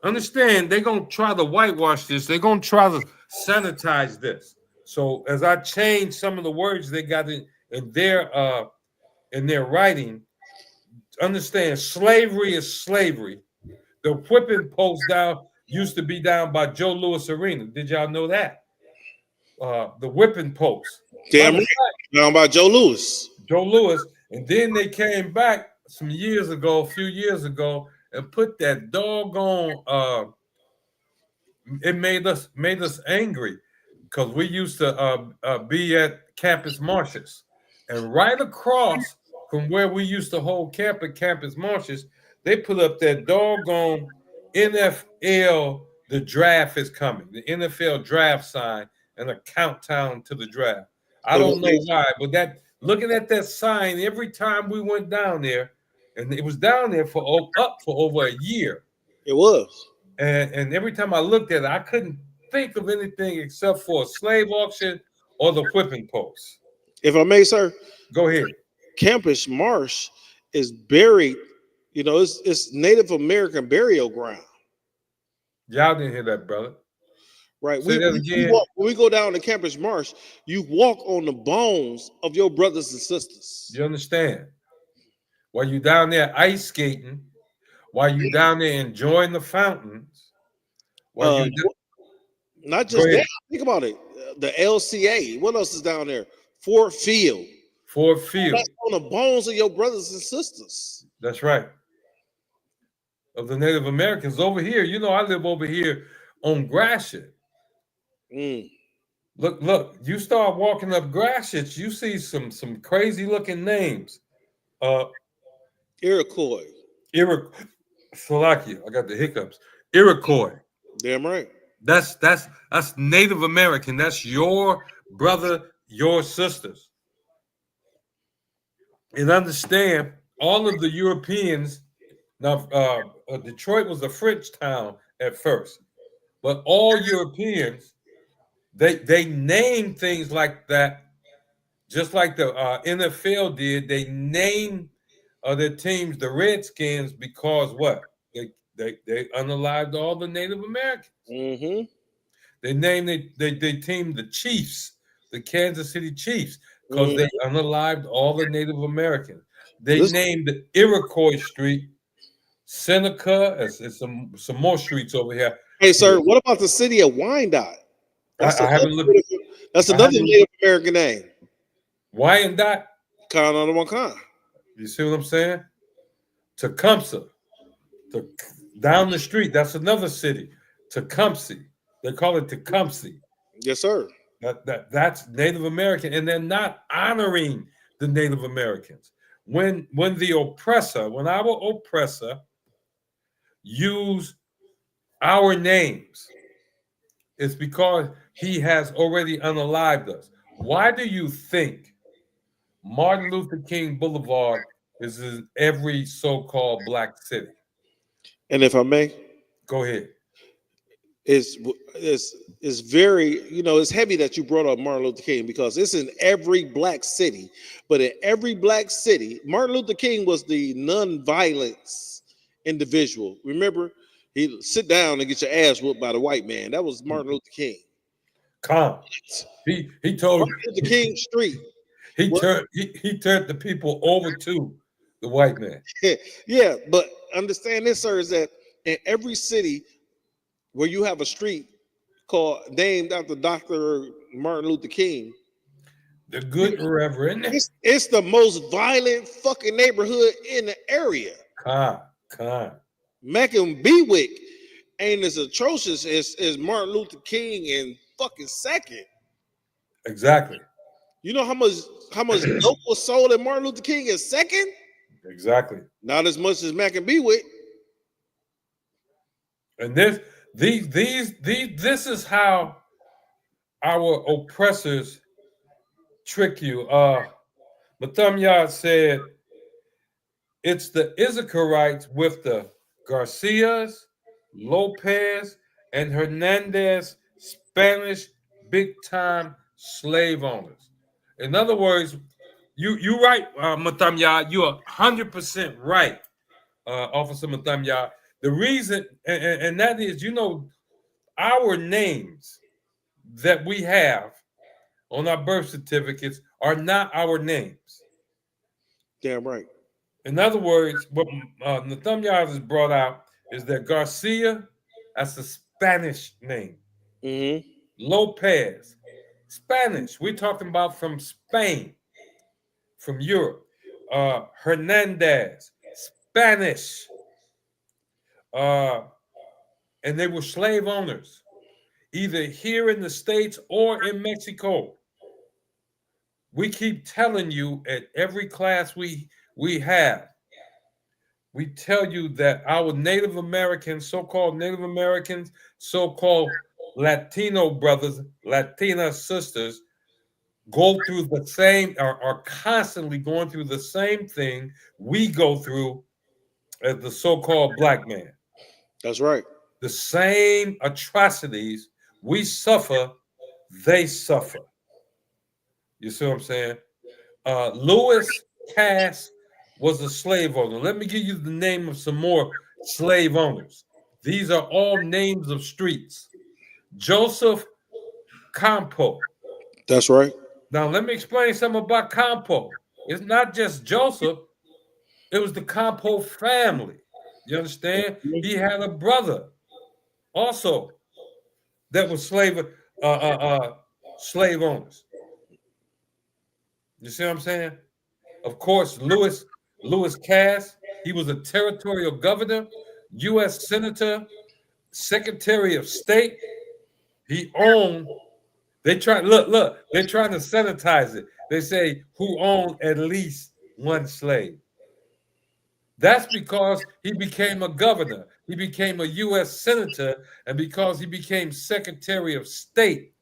understand, they're gonna try to whitewash this. They're gonna try to sanitize this. So as I change some of the words they got in their writing, understand slavery is slavery. The whipping post down used to be down by Joe Louis Arena. Did y'all know that? The whipping post. Damn right. Down by Joe Louis. Joe Louis. And then they came back a few years ago, and put that doggone it made us angry because we used to be at Campus Martius, and right across from where we used to hold camp at Campus Martius, they put up that doggone NFL, the draft is coming, the NFL draft sign, and a countdown to the draft. I don't know why, but that looking at that sign every time we went down there, and it was down there for over a year. It was. And every time I looked at it, I couldn't think of anything except for a slave auction or the whipping post. If I may, sir. Go ahead. Campus Marsh is buried, you know, it's Native American burial ground. Y'all didn't hear that, brother. Right. When we go down to Campus Marsh, you walk on the bones of your brothers and sisters. You understand? While you down there ice skating, while you down there enjoying the fountains, not just that. Think about it. the LCA. What else is down there? Fort Field. Fort Field. That's on the bones of your brothers and sisters. That's right. Of the Native Americans over here. You know, I live over here on Gratiot. Look, you start walking up Gratiot, you see some crazy looking names. Iroquois. Slovakia. I got the hiccups. Iroquois. Damn right. That's Native American. That's your brother, your sisters. And understand, all of the Europeans. Now, Detroit was a French town at first, but all Europeans, they named things like that, just like the NFL did. They named their teams the Redskins because what? They unalived all the Native Americans. Mm-hmm. They named they team the Chiefs, the Kansas City Chiefs, because they unalived all the Native Americans. They named the Iroquois Street Seneca, and some more streets over here. Hey, sir, what about the city of Wyandotte? That's another Native American name. Wyandotte? Wakan. You see what I'm saying? Tecumseh. Down the street, that's another city. Tecumseh. They call it Tecumseh. Yes, sir. That's Native American, and they're not honoring the Native Americans. When our oppressor use our names, it's because he has already unalived us. Why do you think Martin Luther King Boulevard is in every so-called black city? And if I may, go ahead. It's very, it's heavy that you brought up Martin Luther King, because it's in every black city. But in every black city, Martin Luther King was the non-violence individual. Remember, he sit down and get your ass whooped by the white man. That was Martin Luther King. Calm. He told Martin Luther King Street. He turned the people over to the white man. Yeah, but understand this, sir, is that in every city where you have a street named after Dr. Martin Luther King, the good Reverend, it's the most violent fucking neighborhood in the area. Mackin Bewick ain't as atrocious as Martin Luther King and fucking Second. Exactly. You know how much dope was sold at Martin Luther King in Second? Exactly. Not as much as Mackin Bewick. And this is how our oppressors trick you. StreamYard said it's the Issacharites with the Garcias, Lopez, and Hernandez Spanish big-time slave owners. In other words, you right, StreamYard. You are 100% right, Officer StreamYard. The reason, and that is, our names that we have on our birth certificates are not our names. Damn right. In other words, what StreamYard has brought out is that Garcia, that's a Spanish name. Mm-hmm. Lopez, Spanish. We're talking about from Spain, from Europe. Hernandez, Spanish. And they were slave owners, either here in the States or in Mexico. We keep telling you at every class we have, we tell you that our Native Americans, so-called Native Americans, so-called Latino brothers, Latina sisters, go through the same, are constantly going through the same thing we go through as the so-called black man. That's right. The same atrocities we suffer, they suffer. You see what I'm saying? Lewis Cass was a slave owner. Let me give you the name of some more slave owners. These are all names of streets. Joseph Campo. That's right. Now, let me explain something about Campo. It's not just Joseph. It was the Campo family. You understand? He had a brother also that was slave. slave owners. You see what I'm saying? Of course, Lewis Cass, he was a territorial governor, U.S. Senator, Secretary of State. He owned, they're trying to sanitize it. They say who owned at least one slave. That's because he became a governor, he became a U.S. Senator, and because he became Secretary of State,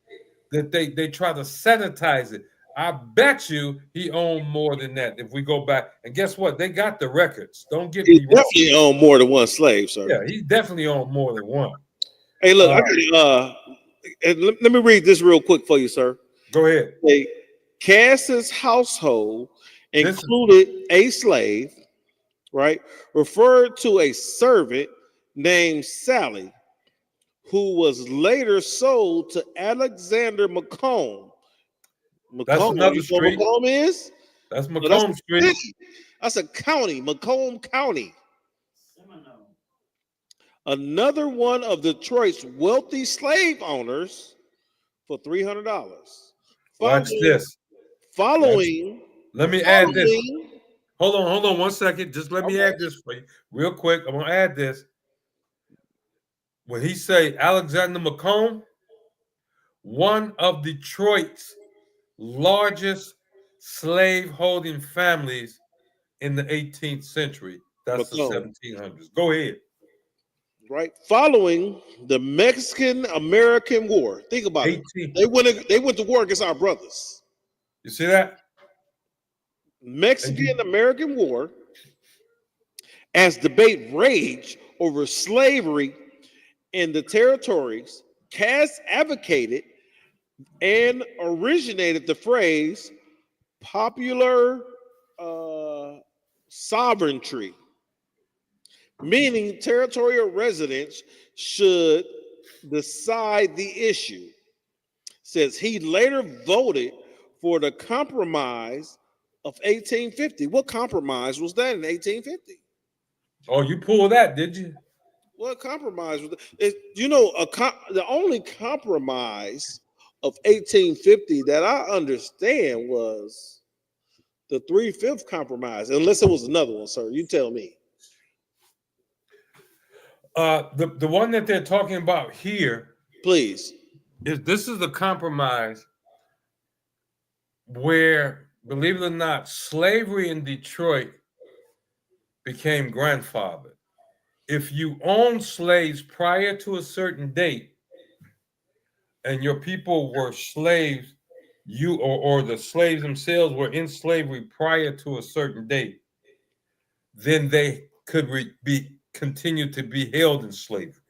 that they try to sanitize it. I bet you he owned more than that if we go back. And guess what? They got the records. Don't get me wrong. He definitely owned more than one slave, sir. Yeah, he definitely owned more than one. Hey, look, let me read this real quick for you, sir. Go ahead. Cass's household included a slave, right? Referred to a servant named Sally, who was later sold to Alexander McComb. That's another street. Macomb is? That's Macomb Street. That's a county, Macomb County. Another one of Detroit's wealthy slave owners for $300. Watch this. Let me add this. Hold on 1 second. Just let me add this for you real quick. I'm gonna add this. When he say Alexander McComb, one of Detroit's largest slave-holding families in the 18th century. That's the 1700s. Go ahead. Right, following the Mexican-American War. Think about it. They went to war against our brothers. You see that? Mexican-American War. As debate raged over slavery in the territories, Cass advocated and originated the phrase popular sovereignty, meaning territorial residents should decide the issue. Says he later voted for the Compromise of 1850. What compromise was that in 1850? Oh, you pulled that, did you? What compromise was that? The only compromise of 1850 that I understand was the 3/5 compromise, unless it was another one, sir. You tell me. The one that they're talking about here, please, this is the compromise where, believe it or not, slavery in Detroit became grandfathered. If you own slaves prior to a certain date, and your people were slaves, or the slaves themselves were in slavery prior to a certain date, then they could continue to be held in slavery.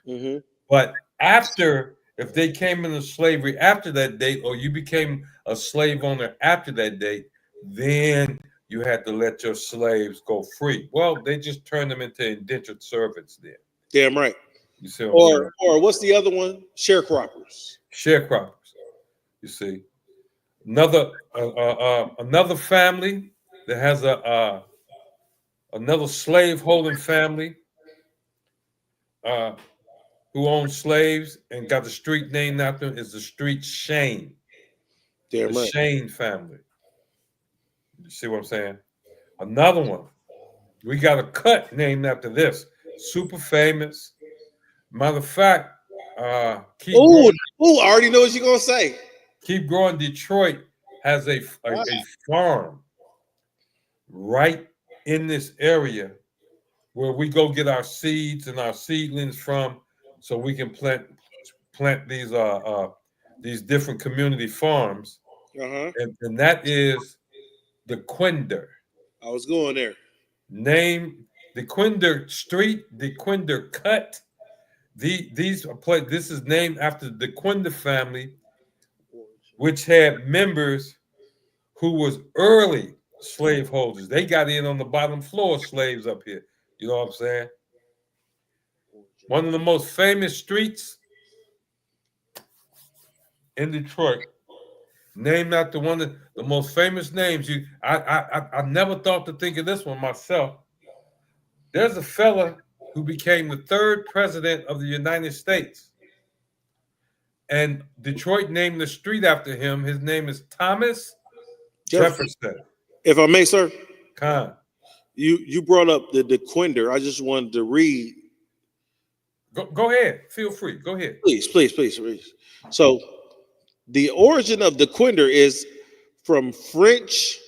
Mm-hmm. But if they came into slavery after that date, or you became a slave owner after that date, then you had to let your slaves go free. Well, they just turned them into indentured servants there. Damn right. You see, or what's the other one? Sharecroppers. Sharecroppers. You see, another family that has another slave holding family who owns slaves and got the street named after him is the street Shane. Damn the right. Shane family. You see what I'm saying? Another one. We got a cut named after this. Super famous. Matter of fact, I already know what you're gonna say. Keep Growing Detroit has a farm right in this area where we go get our seeds and our seedlings from, so we can plant these different community farms. And that is the Quinder. I was going there. Name the Quinder Street, the Quinder Cut. This is named after the Quinder family, which had members who was early slaveholders. They got in on the bottom floor slaves up here. You know what I'm saying? One of the most famous streets in Detroit, named after one of the most famous names. I never thought to think of this one myself. There's a fella who became the 3rd president of the United States. And Detroit named the street after him. His name is Thomas Jefferson. If I may, sir. Khan. You brought up the DeQuinder. I just wanted to read. Go ahead. Feel free. Go ahead. Please. So the origin of DeQuinder is from French,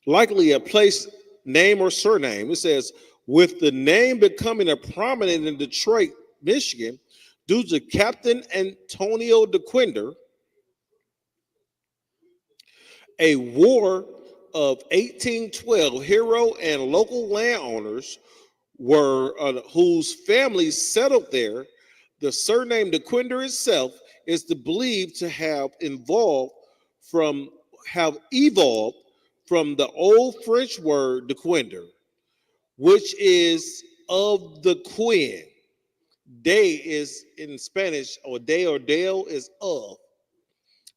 likely a place name or surname. It says, with the name becoming a prominent in Detroit, Michigan, due to Captain Antonio DeQuinder, a war of 1812 hero and local landowners were whose families settled there. The surname DeQuinder itself is believed to have evolved from the old French word DeQuinder, which is of the queen. De is in Spanish, or de or dale is of,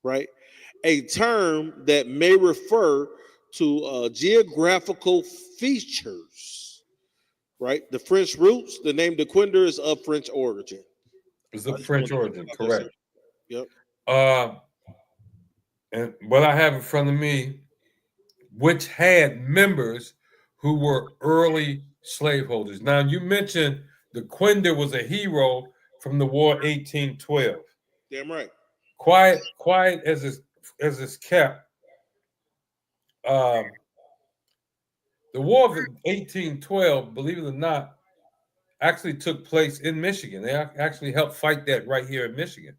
right? A term that may refer to geographical features, right? The French roots, the name DeQuinder is of French origin. It's of French origin, correct. Yep. And what I have in front of me, which had members who were early slaveholders. Now, you mentioned DeQuinder was a hero from the War 1812. Damn right. Quiet as it's kept. The War of 1812, believe it or not, actually took place in Michigan. They actually helped fight that right here in Michigan.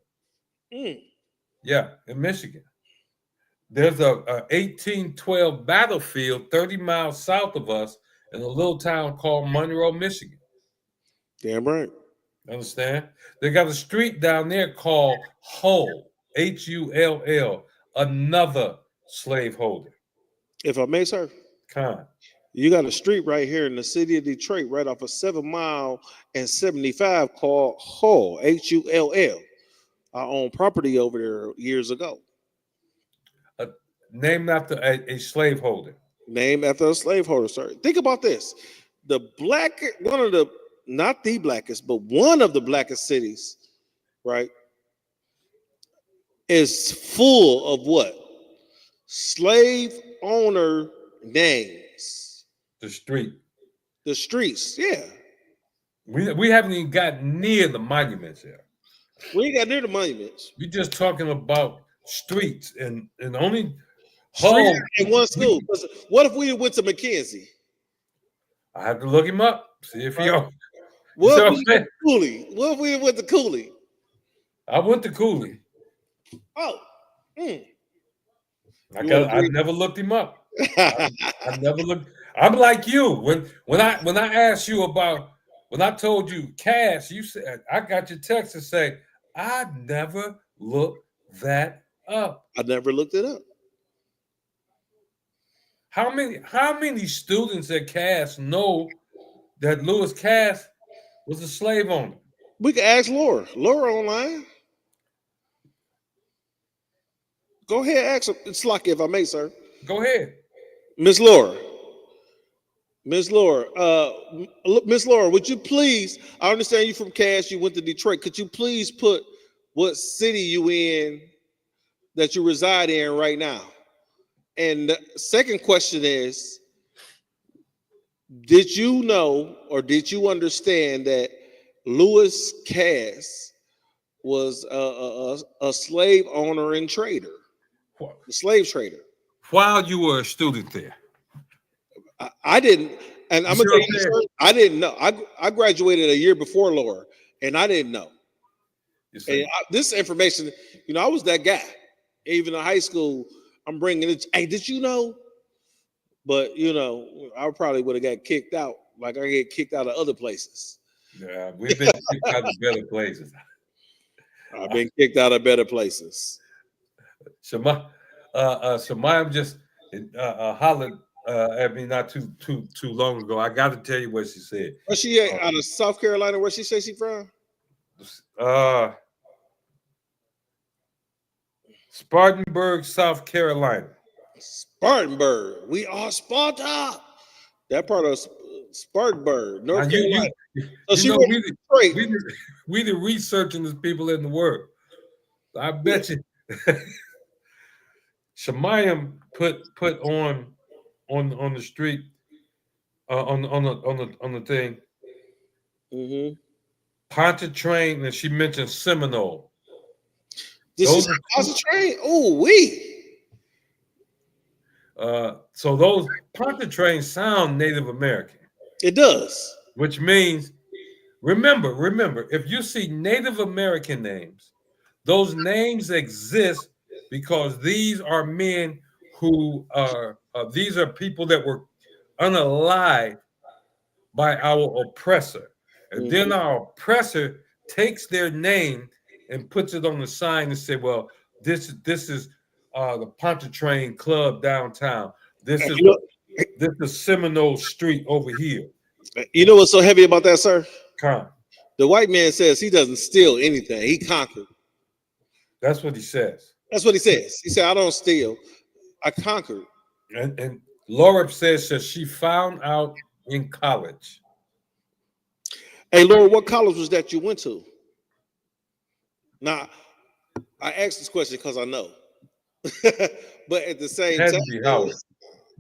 Yeah, in Michigan. There's a 1812 battlefield 30 miles south of us in a little town called Monroe, Michigan. Damn right. Understand? They got a street down there called Hull, Hull, another slaveholder. If I may, sir. Con. You got a street right here in the city of Detroit, right off of 7 Mile and 75 called Hull, Hull. I owned property over there years ago. Named after a slaveholder. Named after a slaveholder, sir. Think about this. Not the blackest, but one of the blackest cities, right, is full of what? Slave owner names. The streets, yeah. We haven't even gotten near the monuments yet. We ain't got near the monuments. We're just talking about streets and only Hull in one school. What if we went to McKenzie? I have to look him up. See if he on. What if we went to Cooley? What if we went to Cooley? I went to Cooley. Oh. I never looked him up. I never looked. I'm like you. When I asked you about, when I told you Cash, you said, I got your text to say, I never looked that up. I never looked it up. How many students at Cass know that Lewis Cass was a slave owner? We can ask Laura. Laura online. Go ahead, ask her. It's lucky if I may, sir. Go ahead. Miss Laura, would you please, I understand you from Cass, you went to Detroit. Could you please put what city you in that you reside in right now? And the second question is, did you know or did you understand that Lewis Cass was a slave owner and trader, a slave trader? While you were a student there? I didn't, and I'm gonna tell you, sir, I didn't know. I graduated a year before Laura, and I didn't know. And this information, I was that guy. Even in high school, I'm bringing it. Hey, did you know? But I probably would have got kicked out, like I get kicked out of other places. Yeah, we've been kicked out of better places. I've been kicked out of better places. Shemayim just hollered at me not too long ago. I got to tell you what she said. Where she at? Out of South Carolina? Where she say she from? Spartanburg, South Carolina. Spartanburg. We are Sparta. That part of Spartanburg, North Carolina. We the researching the people in the world. I bet you. Shemayim put on the street on the thing. Mm-hmm. Pontchartrain, and she mentioned Seminole. This is Pontchartrain. Oh, we. So those Pontchartrain sound Native American. It does. Which means, remember, if you see Native American names, those names exist because these are men who are these are people that were unalive by our oppressor, and then our oppressor takes their name and puts it on the sign and say, "Well, this is the Pontchartrain Club downtown. This is Seminole Street over here." You know what's so heavy about that, sir? Con. The white man says he doesn't steal anything. He conquered. That's what he says. That's what he says. He said, "I don't steal. I conquered." And Laura says that she found out in college. Hey, Laura, what college was that you went to? Now, I asked this question because I know. But at the same time, to be Howard.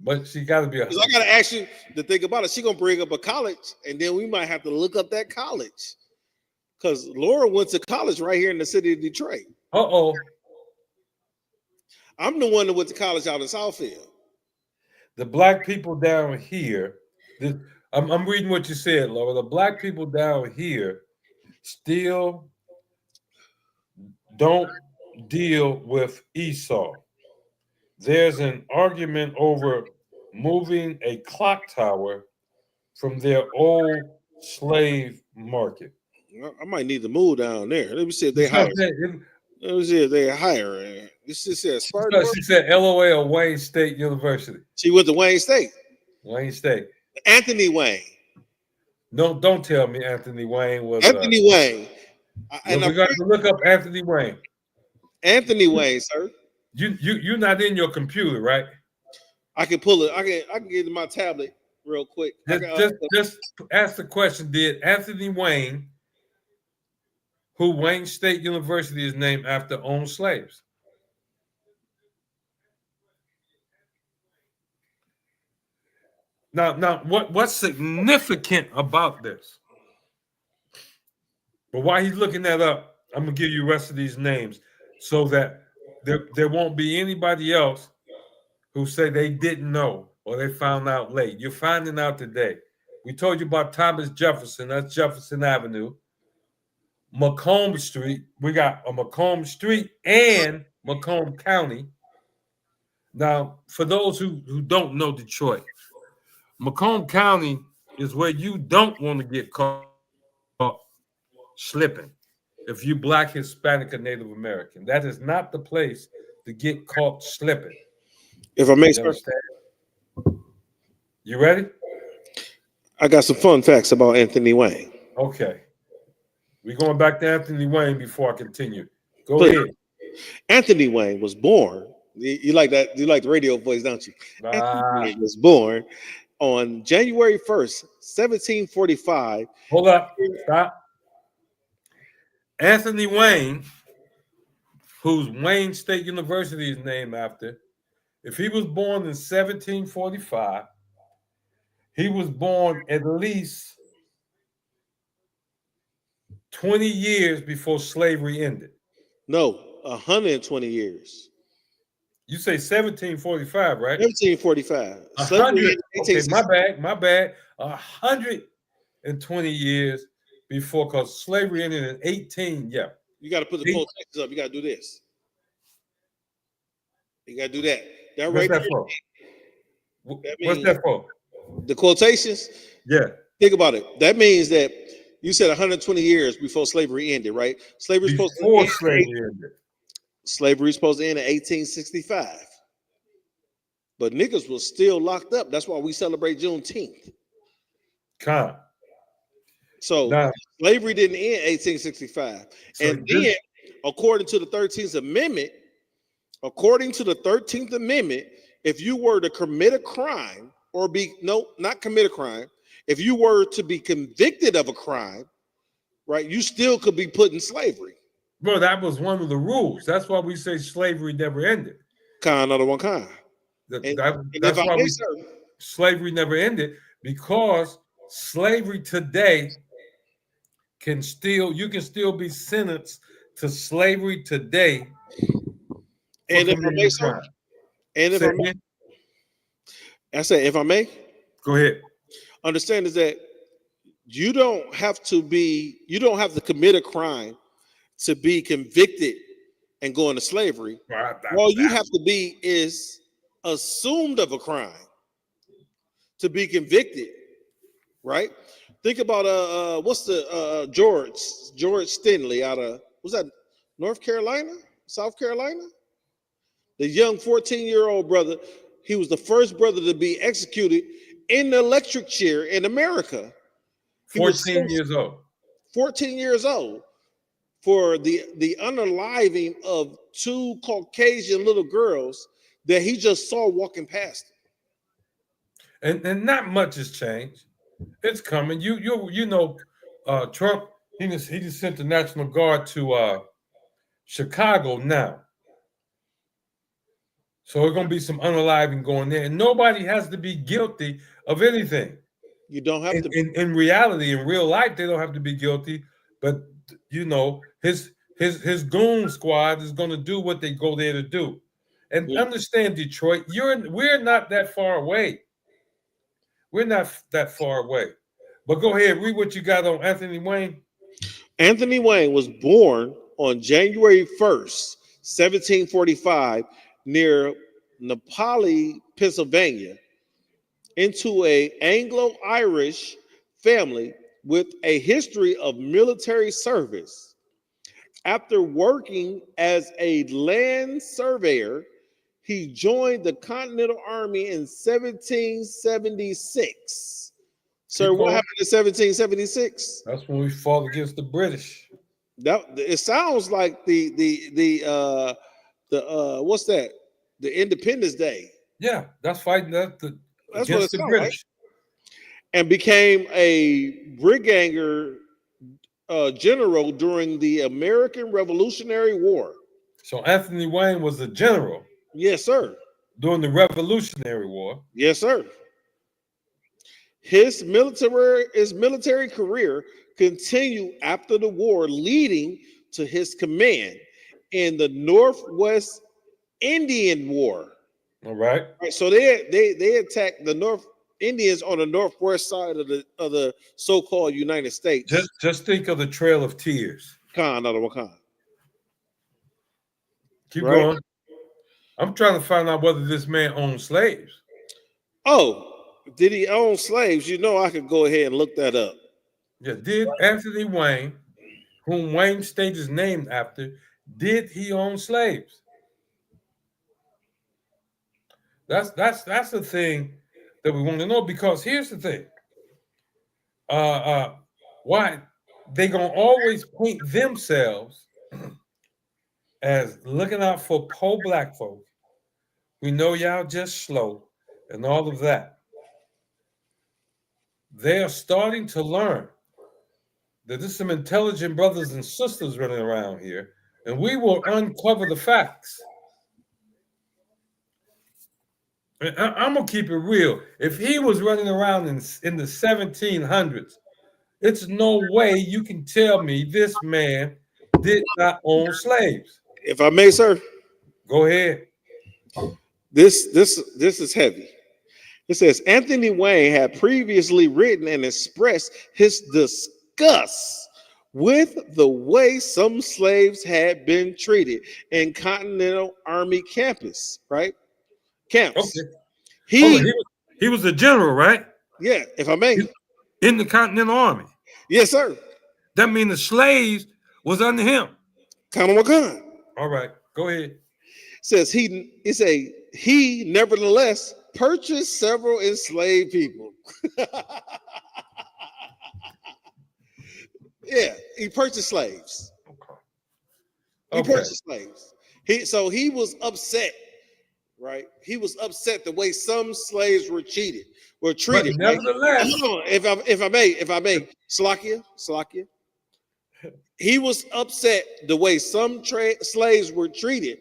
But she got to be. I got to ask you to think about it. She gonna bring up a college, and then we might have to look up that college, because Laura went to college right here in the city of Detroit. I'm the one that went to college out in Southfield. The black people down here, I'm reading what you said, Laura. The black people down here still don't deal with Esau. There's an argument over moving a clock tower from their old slave market. I might need to move down there. Let me see if they hire. Let me see if they hire. This says Spartan. She said LOA or Wayne State University. She went to Wayne State. Wayne State. Anthony Wayne. No, don't tell me Anthony Wayne was. Anthony Wayne. And we got to look up Anthony Wayne. Anthony Wayne, sir. You're not in your computer, right? I can pull it. I can get to my tablet real quick. Just ask the question: did Anthony Wayne, who Wayne State University is named after, own slaves? Now, what's significant about this? But while he's looking that up, I'm gonna give you the rest of these names so that there won't be anybody else who say they didn't know or they found out late. You're finding out today. We told you about Thomas Jefferson. That's Jefferson Avenue. Macomb Street. We got a Macomb Street and Macomb County. Now, for those who don't know Detroit, Macomb County is where you don't want to get caught slipping if you Black, Hispanic, or Native American. That is not the place to get caught slipping. If I may, sir. You ready? I got some fun facts about Anthony Wayne. Okay. We're going back to Anthony Wayne before I continue. Go ahead. Anthony Wayne was born. You like that? You like the radio voice, don't you? Anthony Wayne was born on January 1st, 1745. Hold up. Stop. Anthony Wayne, whose Wayne State University is named after, if he was born in 1745, he was born at least 20 years before slavery ended. No, 120 years. You say 1745, right? 1745. 100. Okay, my bad. 120 years before, because slavery ended in 18. Yeah. You got to put the quotations up. You got to do this. You got to do that. That right there. What's that for? The quotations? Yeah. Think about it. That means that you said 120 years before slavery ended, right? Slavery was supposed to end. Slavery was supposed to end in 1865. But niggas was still locked up. That's why we celebrate Juneteenth. So slavery didn't end in 1865. And then, according to the 13th Amendment, if you were to commit a crime not commit a crime, if you were to be convicted of a crime, right, you still could be put in slavery. Bro, that was one of the rules. That's why we say slavery never ended. Kind of one kind. That's why slavery never ended, because slavery today you can still be sentenced to slavery today. And if I may, sir, and if I say, if I may, go ahead. Understand is that you don't have to commit a crime to be convicted and go into slavery. All you have to be is assumed of a crime to be convicted, right? Think about what's the George Stinley out of, was that North Carolina, South Carolina? The young 14-year-old brother, he was the first brother to be executed in the electric chair in America. 14 years old. 14 years old for the unaliving of two Caucasian little girls that he just saw walking past him. And not much has changed. It's coming. You know, Trump, he just sent the National Guard to Chicago now. So there's going to be some unaliving going there. And nobody has to be guilty of anything. You don't have to. In reality, in real life, they don't have to be guilty. But, you know, his goon squad is going to do what they go there to do. And understand, Detroit, we're not that far away. We're not that far away. But go ahead, read what you got on Anthony Wayne. Anthony Wayne was born on January 1st, 1745, near Napoleon, Pennsylvania, into an Anglo-Irish family with a history of military service. After working as a land surveyor, he joined the Continental Army in 1776. Sir, what happened in 1776? That's when we fought against the British. It sounds like the what's that? The Independence Day. Yeah, that's fighting against the British. Right? And became a brigadier general during the American Revolutionary War. So Anthony Wayne was a general. Yes, sir. During the Revolutionary War. Yes, sir. His military career continued after the war, leading to his command in the Northwest Indian War. All right. So they attacked the North Indians on the northwest side of the so-called United States. Just think of the Trail of Tears. Keep going. I'm trying to find out whether this man owned slaves. Oh, did he own slaves? You know, I could go ahead and look that up. Yeah, did Anthony Wayne, whom Wayne State is named after, did he own slaves? That's the thing that we want to know, because here's the thing. Why they gonna always paint themselves as looking out for poor black folk. We know y'all just slow and all of that. They are starting to learn that there's some intelligent brothers and sisters running around here, and we will uncover the facts. I'm gonna keep it real. If he was running around in the 1700s, it's no way you can tell me this man did not own slaves. If I may, sir. Go ahead. This is heavy. It says Anthony Wayne had previously written and expressed his disgust with the way some slaves had been treated in Continental Army camps. Okay. He was a general, right? Yeah, if I may. In the Continental Army. Yes, sir. That means the slaves was under him. All right, go ahead. Says he nevertheless purchased several enslaved people. Yeah, he purchased slaves. He purchased slaves. He was upset, right? He was upset the way some slaves were treated. But nevertheless, if I may, Slakia. He was upset the way some slaves were treated,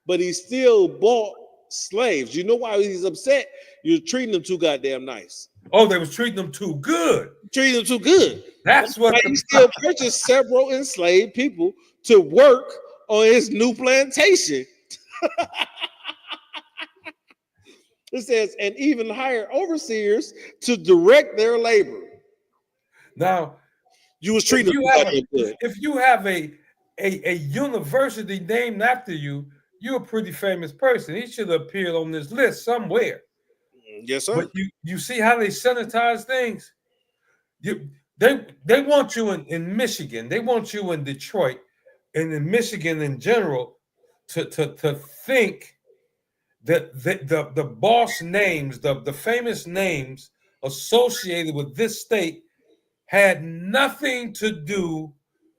but he still bought slaves. You know why he's upset? You're treating them too goddamn nice. Oh, they was treating them too good. Treating them too good. That's what he still purchased several enslaved people to work on his new plantation. It says, and even hire overseers to direct their labor. Now, you was treating if you have a university named after you, you're a pretty famous person. He should have appeared on this list somewhere. Yes, sir. But you see how they sanitize things? They want you in Michigan. They want you in Detroit and in Michigan in general to think that the boss names, the famous names associated with this state had nothing to do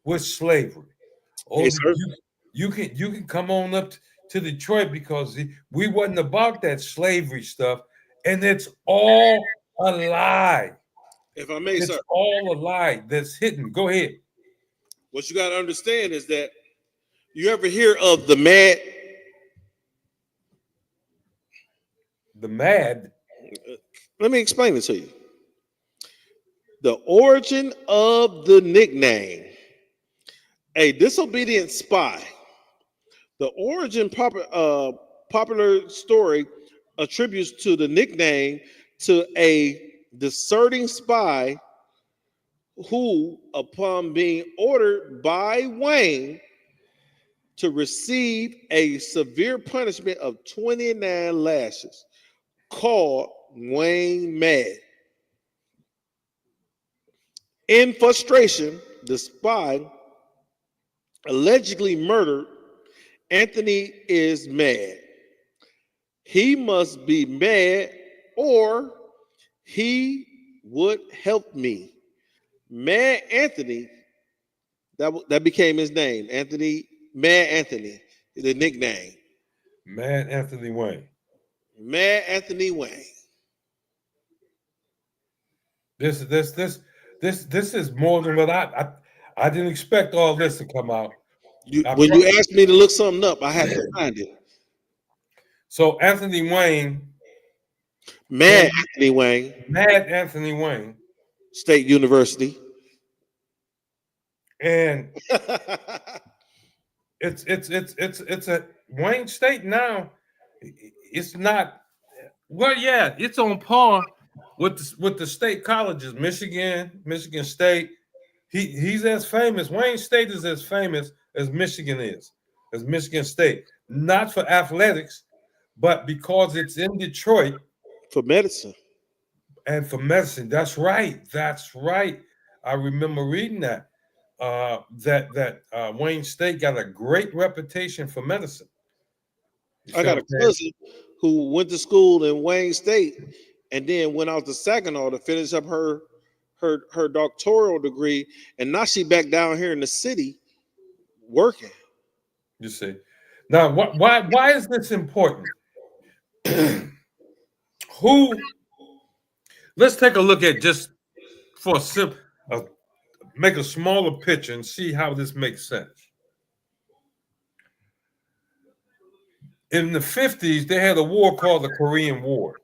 with slavery. Oh, you can come on up to Detroit because we wasn't about that slavery stuff, and it's all a lie. If I may, it's sir, all a lie that's hidden. Go ahead. What you got to understand is that you ever hear of the mad? The mad? Let me explain it to you. The origin of the nickname, a disobedient spy. The origin popular story attributes to the nickname to a deserting spy who, upon being ordered by Wayne to receive a severe punishment of 29 lashes, called Wayne mad. In frustration, the spy allegedly murdered Anthony is mad. He must be mad or he would help me. Mad Anthony, that became his name. Anthony, Mad Anthony, the nickname. Mad Anthony Wayne. Mad Anthony Wayne. This is more than what I didn't expect all this to come out. When you asked me to look something up, I had to find it. So Anthony Wayne, Mad Anthony Wayne, Mad Anthony Wayne, State University, and it's a Wayne State now. It's not. Well, yeah, it's on par with the state colleges, Michigan State. He's as famous. Wayne State is as famous as Michigan is, as Michigan State. Not for athletics, but because it's in Detroit. For medicine. And for medicine. That's right. That's right. I remember reading that. That Wayne State got a great reputation for medicine. I got a cousin who went to school in Wayne State and then went out to Saginaw to finish up her doctoral degree, and now she back down here in the city working. You see. Now, why is this important? Let's take a look at just for a make a smaller picture and see how this makes sense. In the 50s, they had a war called the Korean War.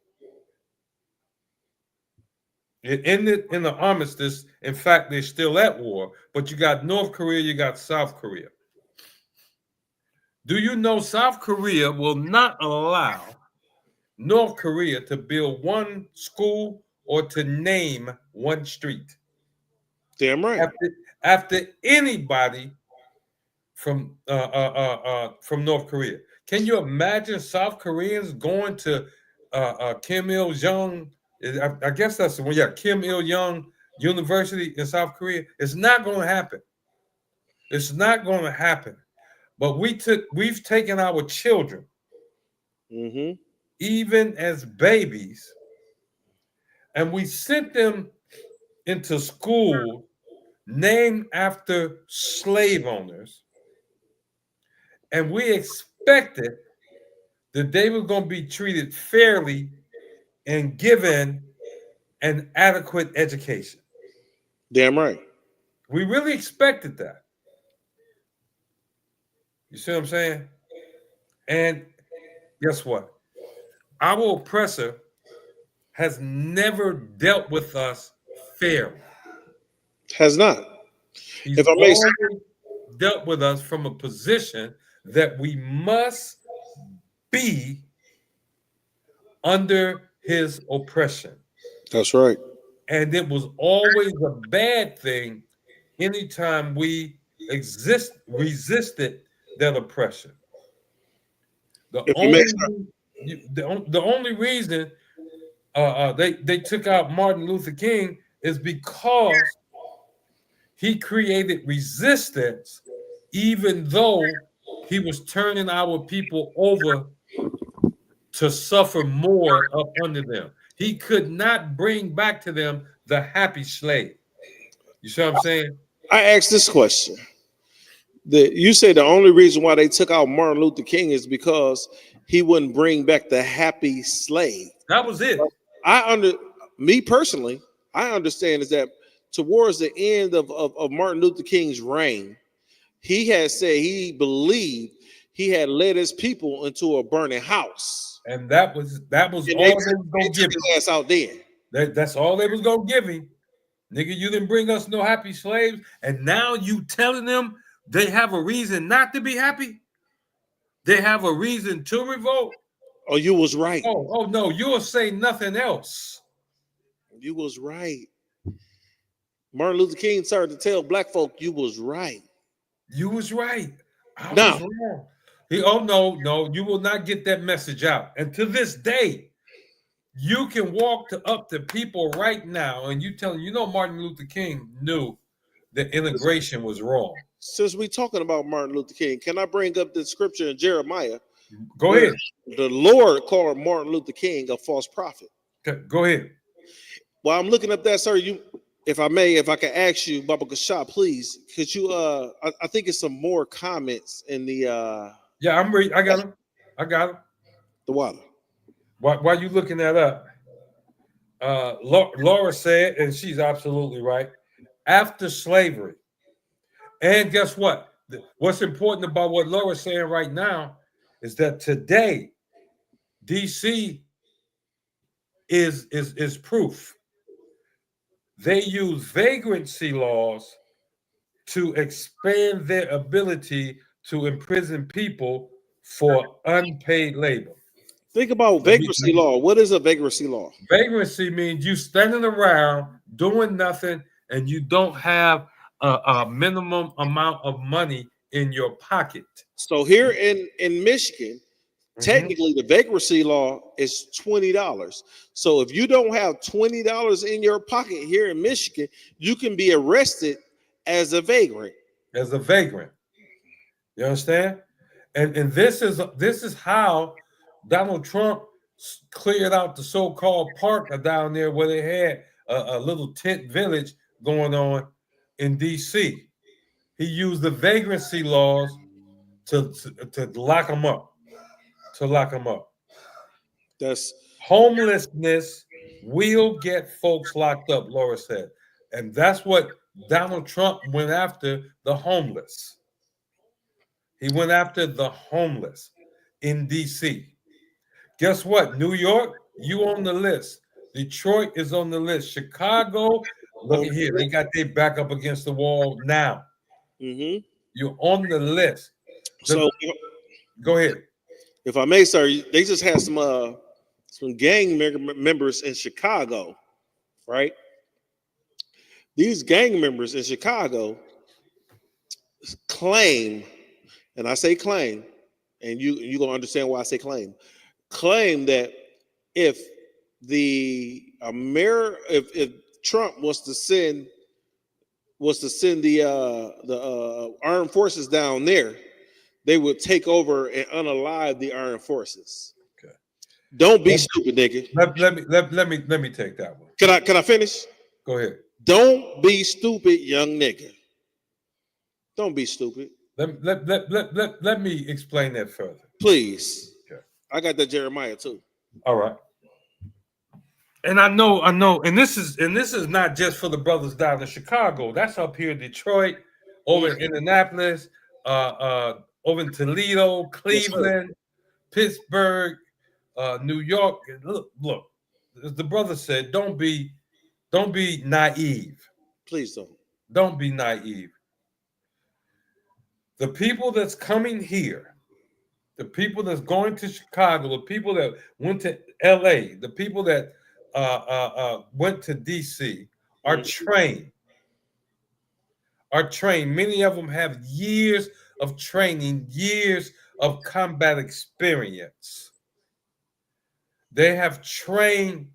It ended in the armistice. In fact, they're still at war, but you got North Korea, you got South Korea. Do you know South Korea will not allow North Korea to build one school or to name one street? Damn right. After anybody from North Korea. Can you imagine South Koreans going to Kim Il-jung? I guess that's the one. Yeah, Kim Il-jung University in South Korea. It's not going to happen. It's not going to happen. But we've taken our children, even as babies, and we sent them into school named after slave owners, and we expected that they were going to be treated fairly and given an adequate education. Damn right. We really expected that. You see what I'm saying? And guess what? Our oppressor has never dealt with us fairly. Has not. He's If I may say, always dealt with us from a position that we must be under his oppression. That's right. And it was always a bad thing anytime we resisted that oppression. The only reason they took out Martin Luther King is because he created resistance, even though he was turning our people over to suffer more up under them. He could not bring back to them the happy slave. You see what I'm saying? I asked this question. You say the only reason why they took out Martin Luther King is because he wouldn't bring back the happy slave. That was it. Me personally, I understand is that towards the end of Martin Luther King's reign, he had said he believed he had led his people into a burning house. And that was all they was gonna give him. Ass out there. That's all they was gonna give him. Nigga, you didn't bring us no happy slaves, and now you telling them they have a reason not to be happy? They have a reason to revolt? Oh, you was right. Oh no, you'll say nothing else. You was right. Martin Luther King started to tell black folk you was right. You was right. I was wrong. No, you will not get that message out. And to this day, you can walk up to people right now and you tell them, Martin Luther King knew that integration was wrong. Since we're talking about Martin Luther King, can I bring up the scripture in Jeremiah? Go ahead. The Lord called Martin Luther King a false prophet. Okay, go ahead. While I'm looking up that, sir, if I can ask you, Baba Kasha, please, could you I think it's some more comments in the Yeah, I'm ready. I got them. The water. While you looking that up, Laura said, and she's absolutely right, after slavery. And guess what? What's important about what Laura's saying right now is that today, DC is proof. They use vagrancy laws to expand their ability to imprison people for unpaid labor. Think about vagrancy law. What is a vagrancy law? Vagrancy means you standing around doing nothing and you don't have a minimum amount of money in your pocket. So here in Michigan, technically the vagrancy law is $20. So if you don't have $20 in your pocket here in Michigan, you can be arrested as a vagrant. As a vagrant. You understand? And this is how Donald Trump cleared out the so-called park down there where they had a little tent village going on in DC. He used the vagrancy laws to lock them up. To lock them up. That's homelessness will get folks locked up, Laura said. And that's what Donald Trump went after, the homeless. He went after the homeless in DC. Guess what? New York, you on the list. Detroit is on the list. Chicago, look at here. They got their back up against the wall now. Mm-hmm. You're on the list. So go ahead. If I may, sir, they just had some gang members in Chicago, right? These gang members in Chicago claim, and I say claim, and you're gonna understand why I say claim that if Trump was to send the armed forces down there, they would take over and unalive the armed forces. Okay. Don't be stupid, nigga. Let me take that one. Can I finish? Go ahead. Don't be stupid, young nigga. Don't be stupid. Let me explain that further. Please. Okay. I got that Jeremiah too. All right. And I know, and this is not just for the brothers down in Chicago. That's up here in Detroit, over in Indianapolis, over in Toledo, Cleveland, Pittsburgh, New York. Look, as the brother said, don't be naive. Please don't. Don't be naive. The people that's coming here, the people that's going to Chicago, the people that went to LA, the people that went to DC are trained. Are trained. Many of them have years of training, years of combat experience. They have trained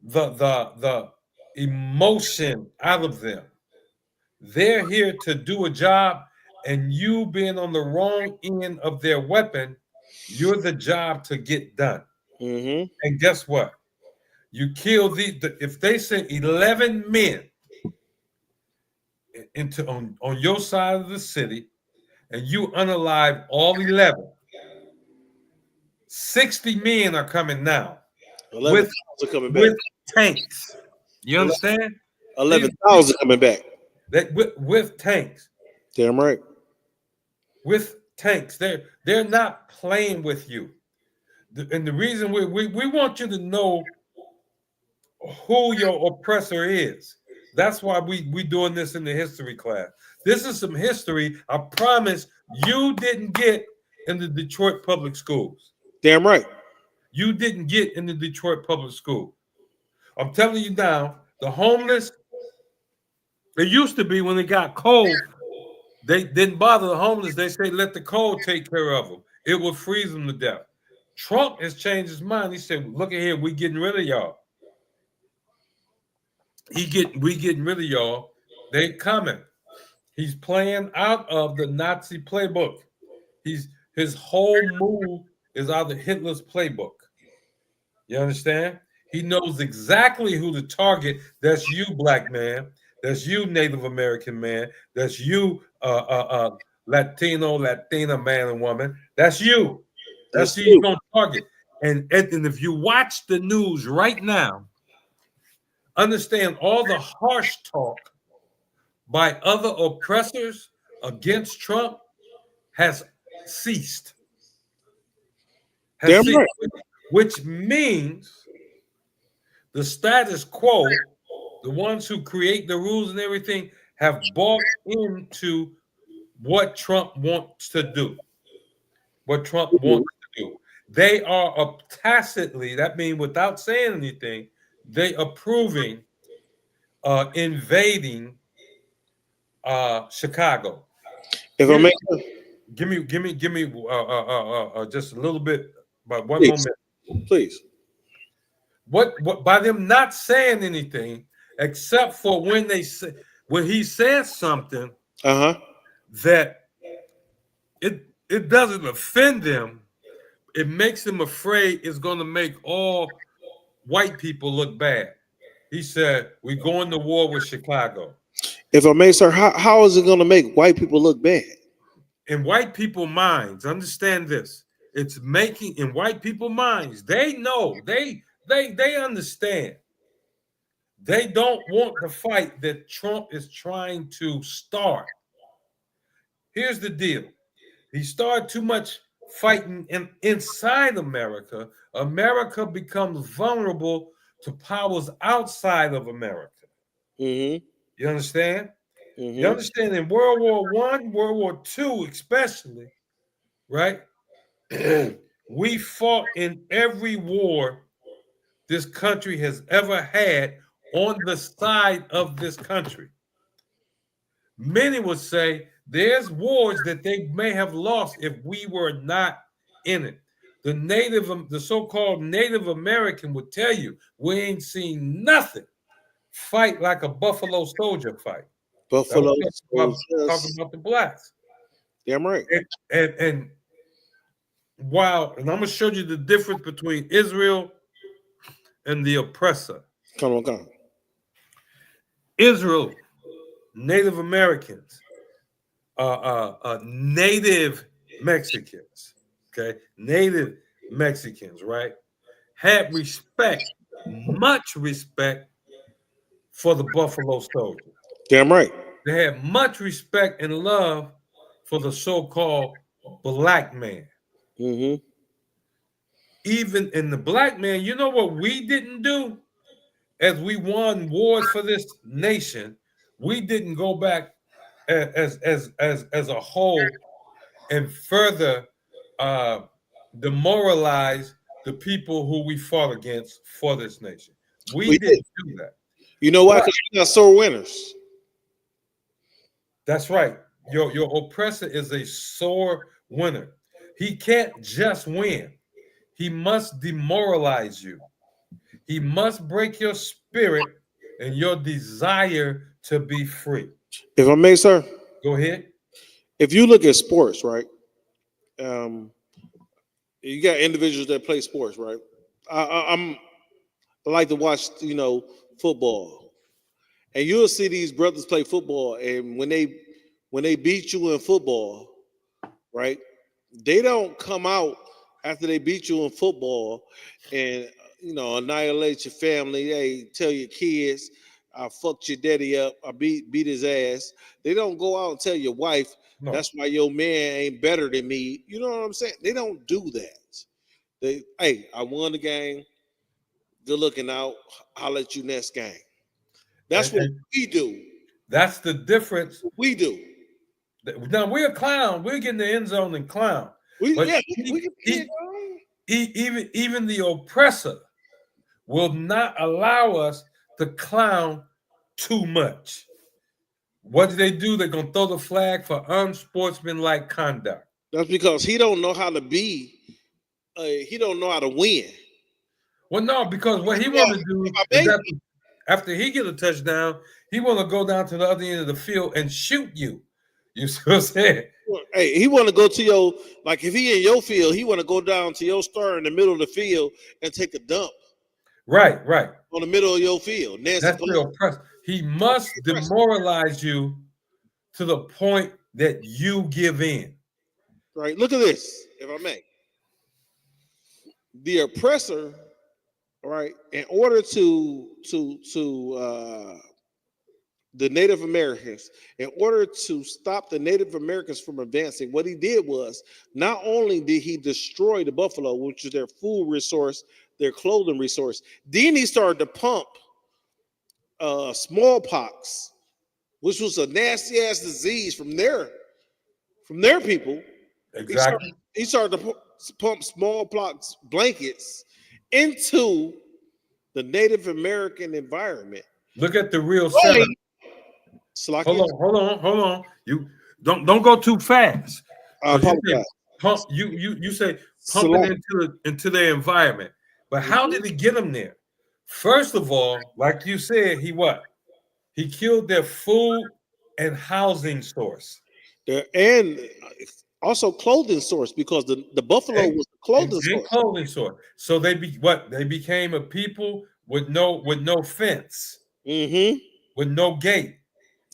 the emotion out of them. They're here to do a job, and you being on the wrong end of their weapon, you're the job to get done. Mm-hmm. And guess what? You kill if they send 11 men into on your side of the city, and you unalive all 11, 60 men are coming now 11,000 are coming back with tanks. You understand? 11,000 coming back. That with tanks. Damn right. With tanks, they're not playing with you. And the reason we want you to know who your oppressor is. That's why we doing this in the history class. This is some history I promise you didn't get in the Detroit public schools. Damn right. You didn't get in the Detroit public school. I'm telling you now, the homeless, it used to be when it got cold, they didn't bother the homeless. They say, let the cold take care of them. It would freeze them to death. Trump has changed his mind. He said, look at here, we getting rid of y'all. We getting rid of y'all. They coming. He's playing out of the Nazi playbook. His whole move is out of Hitler's playbook. You understand? He knows exactly who to target. That's you, black man. That's you, Native American man. That's you, Latina man and woman. That's you. That's who you're gonna target. And if you watch the news right now, understand all the harsh talk by other oppressors against Trump has ceased. Right. Which means the status quo, the ones who create the rules and everything, have bought into what Trump wants to do. What Trump wants to do. They are tacitly, that means without saying anything, they approving invading Chicago. If I make give me just a little bit, but one please, moment, please. What by them not saying anything except for when he says something that it doesn't offend them, it makes them afraid it's going to make all white people look bad. He said, we're going to war with Chicago. If I may, sir, how is it going to make white people look bad? In white people's minds, understand this. It's making, in white people's minds, they know, they understand. They don't want the fight that Trump is trying to start. Here's the deal. He started too much fighting inside America. America becomes vulnerable to powers outside of America. Mm-hmm. You understand? Mm-hmm. You understand in World War I, World War II especially, right? We fought in every war this country has ever had on the side of this country. Many would say there's wars that they may have lost if we were not in it. The so-called Native American would tell you, we ain't seen nothing fight like a Buffalo Soldier fight. Buffalo Soldier. Talking about the blacks. Damn right. And wow, and I'm gonna show you the difference between Israel and the oppressor. Come on. Israel, Native Americans, Native Mexicans, okay, Native Mexicans, right, had respect, much respect for the Buffalo Soldier. Damn right. They had much respect and love for the so-called black man. Mm-hmm. Even in the black man, you know what we didn't do? As we won wars for this nation, we didn't go back as a whole and further demoralize the people who we fought against for this nation. We didn't do that. You know why? Because we got sore winners. That's right. Your oppressor is a sore winner. He can't just win. He must demoralize you. He must break your spirit and your desire to be free. If I may, sir. Go ahead. If you look at sports, right? You got individuals that play sports, right? I like to watch, football, and you'll see these brothers play football, and when they beat you in football, right? They don't come out after they beat you in football and annihilate your family. Hey, tell your kids, I fucked your daddy up, I beat his ass. They don't go out and tell your wife, no, that's why your man ain't better than me. You know what I'm saying? They don't do that. Hey, I won the game. Good looking out. I'll let you next game. That's what we do. That's the difference. We do. Now we're a clown. We're getting the end zone and clown. Even the oppressor will not allow us to clown too much. What do? They're gonna throw the flag for unsportsmanlike conduct. That's because he don't know how to be. He don't know how to win. Well, no, because what he want to do is after he get a touchdown, he want to go down to the other end of the field and shoot you. You see what I'm saying? Hey, he want to go to your, like if he in your field, he want to go down to your star in the middle of the field and take a dump. Right. On the middle of your field. That's real oppressive. He must demoralize you to the point that you give in. Right. Look at this, if I may. The oppressor, right, in order to the Native Americans, in order to stop the Native Americans from advancing, what he did was not only did he destroy the buffalo, which is their food resource, their clothing resource, then he started to pump smallpox, which was a nasty ass disease from their people. Exactly. He started to pump smallpox blankets into the Native American environment. Look at the real setup. Hold on. You don't go too fast. You say pump it into their environment. But how did he get them there? First of all, like you said, he killed their food and housing source. And also clothing source, because the buffalo was the clothing source. So they became a people with no fence, with no gate.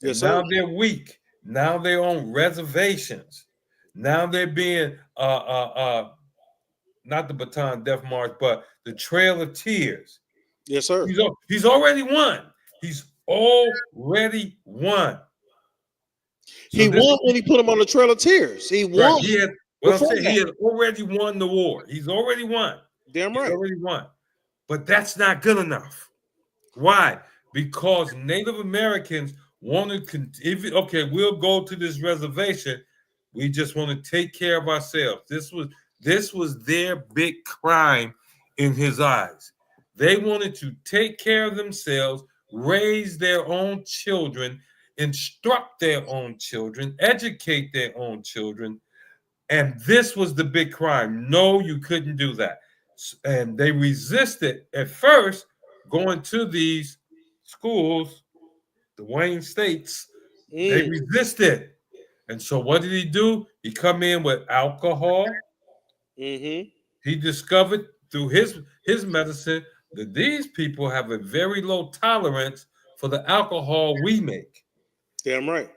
Yes, now they're weak. Now they're on reservations. Now they're being not the Baton Death March, but the Trail of Tears. Yes, sir. He's already won. He's already won. He won when he put him on the Trail of Tears. He won. Right. He had already won the war. He's already won. Damn right. He's already won. But that's not good enough. Why? Because Native Americans wanted we'll go to this reservation. We just want to take care of ourselves. This was their big crime in his eyes. They wanted to take care of themselves, raise their own children, instruct their own children, educate their own children. And this was the big crime. No, you couldn't do that. And they resisted at first going to these schools, the Wayne states. They resisted. And so what did he do? He come in with alcohol. He discovered through his medicine that these people have a very low tolerance for the alcohol we make. Damn right.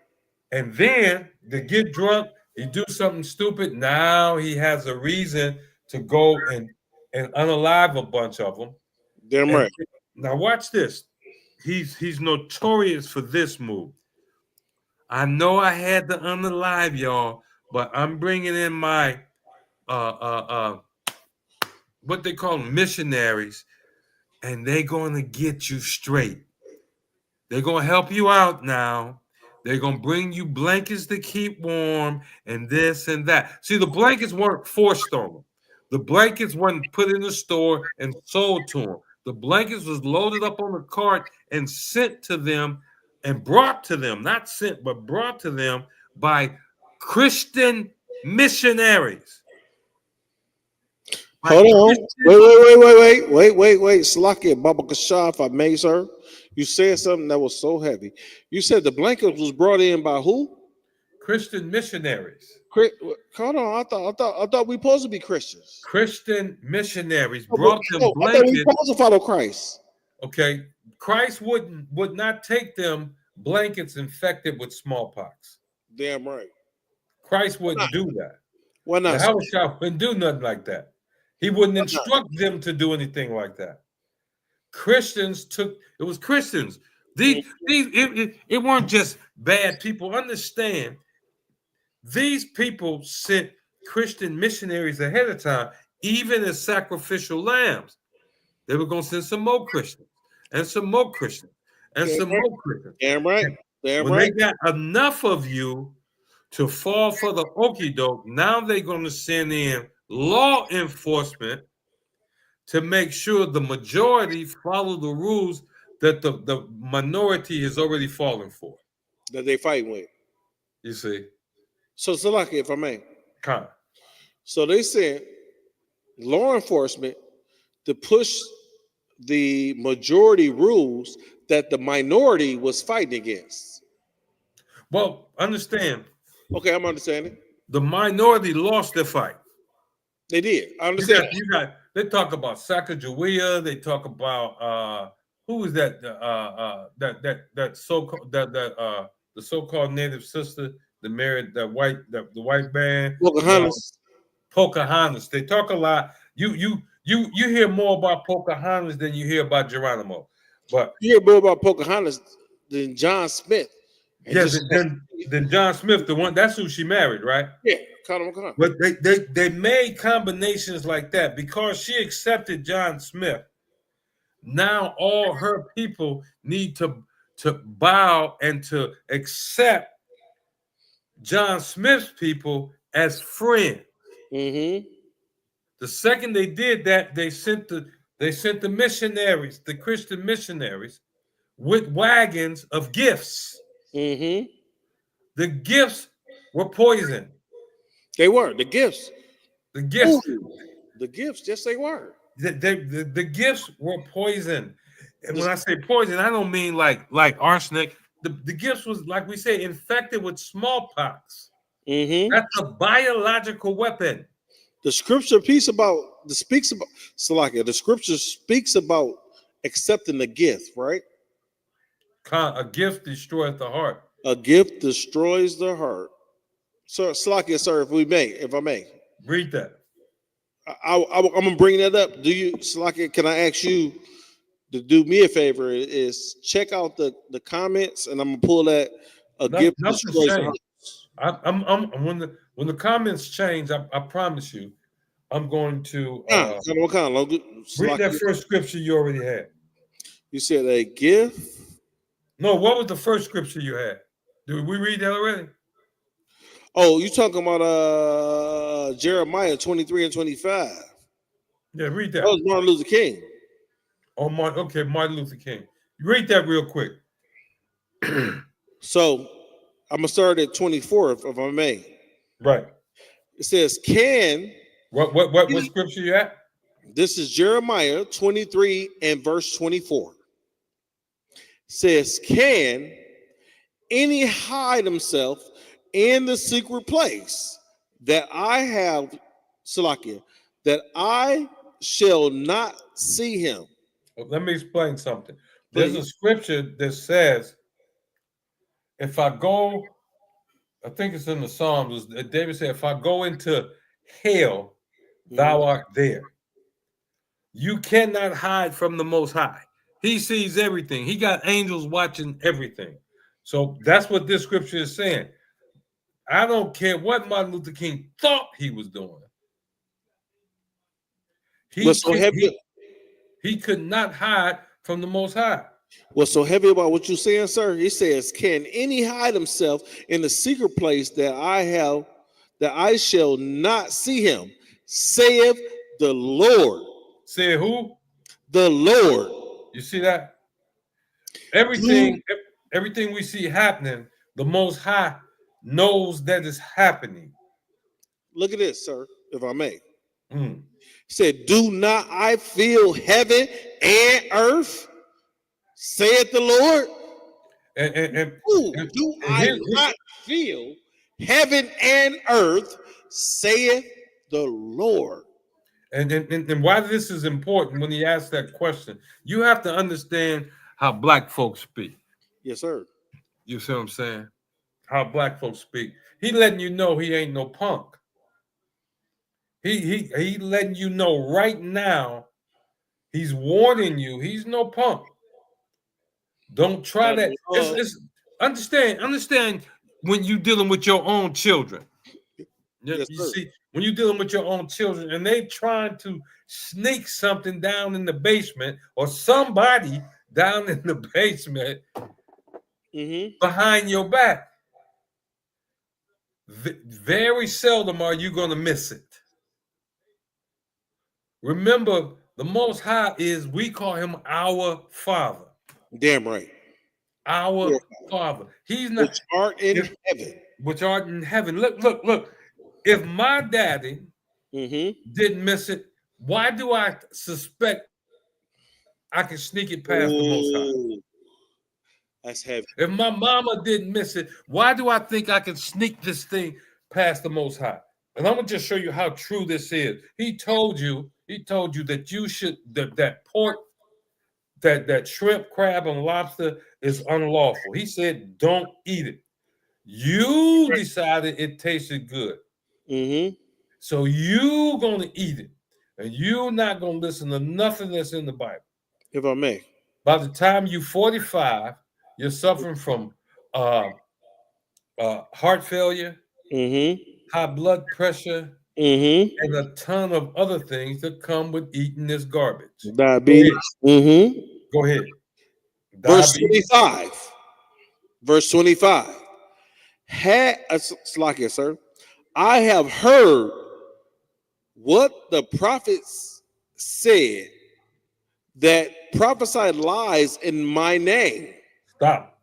And then to get drunk, he do something stupid. Now he has a reason to go and unalive a bunch of them. Damn right. Now watch this. He's notorious for this move. I know I had to unalive y'all, but I'm bringing in my what they call missionaries, and they're going to get you straight. They're going to help you out now. They're going to bring you blankets to keep warm and this and that. See, the blankets weren't forced on them. The blankets weren't put in the store and sold to them. The blankets was loaded up on a cart and sent to them and brought to them, not sent, but brought to them by Christian missionaries. Hold on. Wait. Slakia, Baba Kasha, if I may, sir. You said something that was so heavy. You said the blanket was brought in by who? Christian missionaries. Hold on. I thought we supposed to be Christians. Christian missionaries brought them blankets. I thought we supposed to follow Christ. Okay. Christ would not take them blankets infected with smallpox. Damn right. Christ wouldn't do that. Why not? Yahushua wouldn't do nothing like that. He wouldn't instruct them to do anything like that. Christians it was Christians. It weren't just bad people. Understand, these people sent Christian missionaries ahead of time, even as sacrificial lambs. They were going to send some more Christians and some more Christians and some more Christians. Damn right. When they got enough of you to fall for the okie doke, now they're going to send in law enforcement to make sure the majority follow the rules that the minority is already falling for. That they fighting with. You see? So, Salaki, if I may. Come. So they sent law enforcement to push the majority rules that the minority was fighting against. Well, understand. Okay, I'm understanding. The minority lost their fight. They did. I understand. They talk about Sacagawea. They talk about who was that? That so-called the so-called native sister that married the white man. Pocahontas. Pocahontas. They talk a lot. You hear more about Pocahontas than you hear about Geronimo. But you hear more about Pocahontas than John Smith. Yes, then John Smith, the one that's who she married, right? Yeah. But they made combinations like that because she accepted John Smith. Now all her people need to bow and to accept John Smith's people as friends. Mm-hmm. The second they did that, they sent the missionaries, the Christian missionaries, with wagons of gifts. Mm-hmm. The gifts were poison. They were the gifts. The gifts. Ooh, the gifts, yes, they were. The gifts were poison. And when I say poison, I don't mean like arsenic. The gifts was, like we say, infected with smallpox. Mm-hmm. That's a biological weapon. The scripture speaks about Salakia. The scripture speaks about accepting the gift, right? A gift destroys the heart. A gift destroys the heart. So, Salakia, sir, if I may. Read that. I'm gonna bring that up. Salakia, can I ask you to do me a favor? Is check out the comments, and I'm gonna pull that gift destroys the heart. When the comments change, I promise you, I'm going to read that first scripture you already had. You said a gift. No, what was the first scripture you had? Did we read that already? Oh, you talking about Jeremiah 23 and 25? Yeah, read that. That was Martin Luther King. Oh, Martin Luther King. Read that real quick. So I'm gonna start at 24, if I may. Right. It says, "Can what scripture you at?" This is Jeremiah 23 and verse 24. It says, "Can any hide himself in the secret place that I have, Salakia, that I shall not see him?" Well, let me explain something. There's a scripture that says, if I go, I think it's in the Psalms, David said, if I go into hell, thou art there. You cannot hide from the Most High. He sees everything. He got angels watching everything. So that's what this scripture is saying. I don't care what Martin Luther King thought he was doing. He could not hide from the Most High. What's so heavy about what you're saying, sir? He says, "Can any hide himself in the secret place that I shall not see him? Saith the Lord." Say who? The Lord. You see that? Everything we see happening, the Most High knows that is happening. Look at this, sir, if I may. He said, "Do not I feel heaven and earth, saith the Lord?" Do I not feel heaven and earth, saith the Lord? And why this is important when he asks that question, you have to understand how black folks speak. Yes, sir. You see what I'm saying? How black folks speak. He letting you know he ain't no punk. He letting you know right now. He's warning you. He's no punk. Don't try that. Understand when you dealing with your own children. Yes, you see, when you're dealing with your own children and they trying to sneak something down in the basement or somebody down in the basement behind your back, very seldom are you going to miss it. Remember, the Most High we call him our Father. Damn right. Our Father. He's not. Which art in heaven. Which art in heaven. Look. If my daddy didn't miss it, why do I suspect I can sneak it past the Most High? That's heavy. If my mama didn't miss it, why do I think I can sneak this thing past the Most High? And I'm gonna just show you how true this is. He told you that you should that pork, that shrimp, crab, and lobster is unlawful. He said, don't eat it. You decided it tasted good. So you gonna eat it. And you're not gonna listen to nothing that's in the Bible. If I may. By the time you're 45, you're suffering from heart failure, high blood pressure, and a ton of other things that come with eating this garbage. Diabetes. Go ahead. Verse 25. Verse 25. Slack sir. I have heard what the prophets said that prophesied lies in my name. Stop.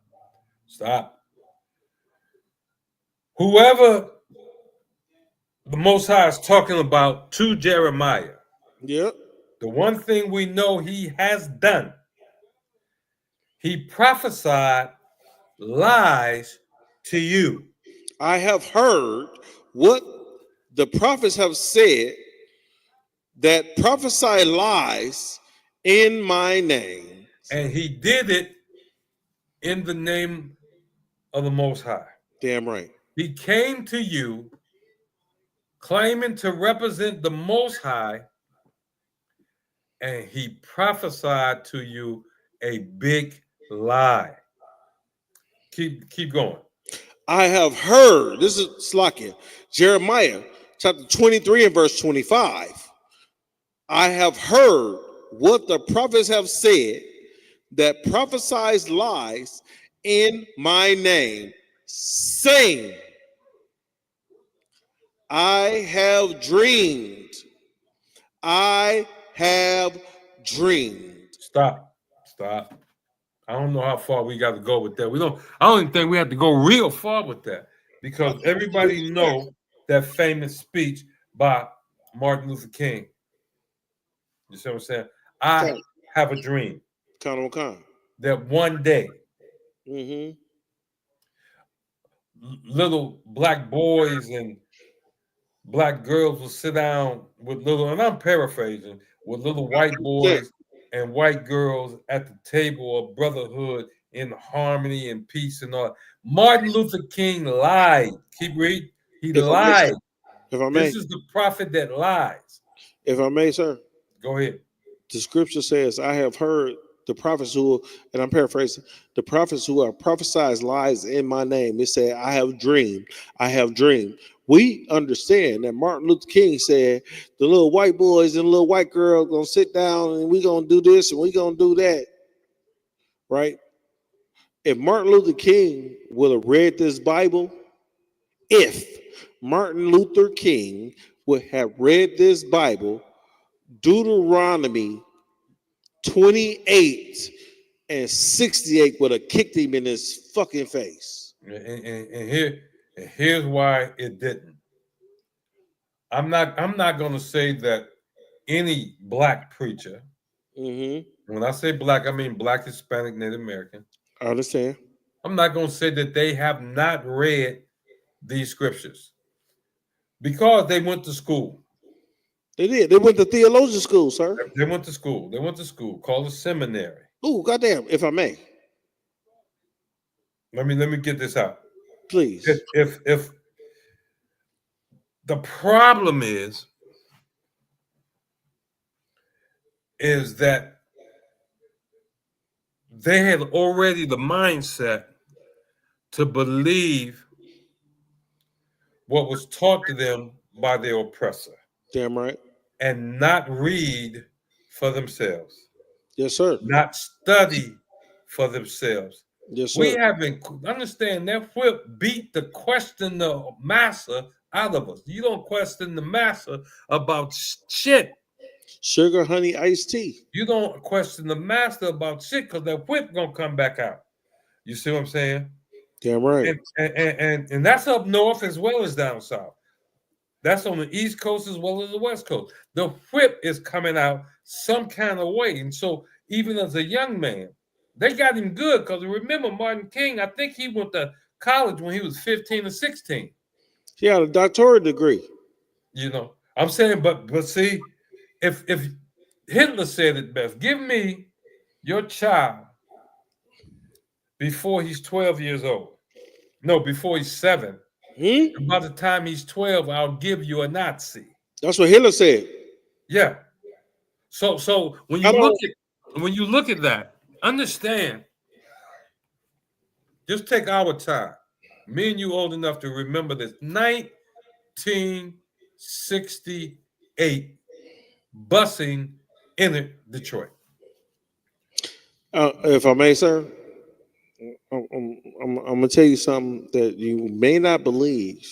Whoever the Most High is talking about to Jeremiah. Yep. The one thing we know he has done, he prophesied lies to you. I have heard what the prophets have said that prophesy lies in my name. And he did it in the name of the Most High. Damn right. He came to you claiming to represent the Most High, and he prophesied to you a big lie. Keep going. I have heard, this is Slakia, Jeremiah chapter 23 and verse 25. I have heard what the prophets have said that prophesies lies in my name, saying, I have dreamed. I have dreamed. Stop. I don't know how far we got to go with that. I don't even think we have to go real far with that, because everybody knows that famous speech by Martin Luther King. You see what I'm saying? I have a dream. That one day, little black boys and black girls will sit down with and I'm paraphrasing, with little white boys and white girls at the table of brotherhood in harmony and peace and all. Martin Luther King lied. Keep reading. He lied. If I may. This is the prophet that lies. If I may, sir. Go ahead. The scripture says, I have heard The prophets who, and I'm paraphrasing, the prophets who have prophesied lies in my name. It said, I have dreamed. I have dreamed. We understand that Martin Luther King said the little white boys and little white girls gonna sit down and we gonna do this and we gonna do that. Right? If Martin Luther King would have read this Bible, if Martin Luther King would have read this Bible, Deuteronomy 28 and 68 would have kicked him in his fucking face. And here's why it didn't. I'm not going to say that any black preacher. When I say black, I mean black, Hispanic, Native American. I understand. I'm not going to say that they have not read these scriptures because they went to school. They did. They went to theologian school, sir. They went to school. They went to school called a seminary. Oh, goddamn! If I may, let me get this out, please. If the problem is that they had already the mindset to believe what was taught to them by their oppressor. Damn right. And not read for themselves. Yes, sir. Not study for themselves. Yes, sir. We haven't understand that whip beat the question the master out of us. You don't question the master about shit. Sugar, honey, iced tea. You don't question the master about shit because that whip gonna come back out. You see what I'm saying? Damn right. And that's up north as well as down south. That's on the East Coast as well as the West Coast. The whip is coming out some kind of way. And so even as a young man, they got him good because remember Martin King, I think he went to college when he was 15 or 16. He had a doctorate degree. You know, I'm saying, but see, if Hitler said it best, give me your child before he's 12 years old. No, before he's 7. By the time he's 12, I'll give you a Nazi. That's what Hitler said. Yeah. So when you look at that, understand. Just take our time. Me and you old enough to remember this. 1968, busing entered Detroit. If I may, sir, I'm gonna tell you something that you may not believe.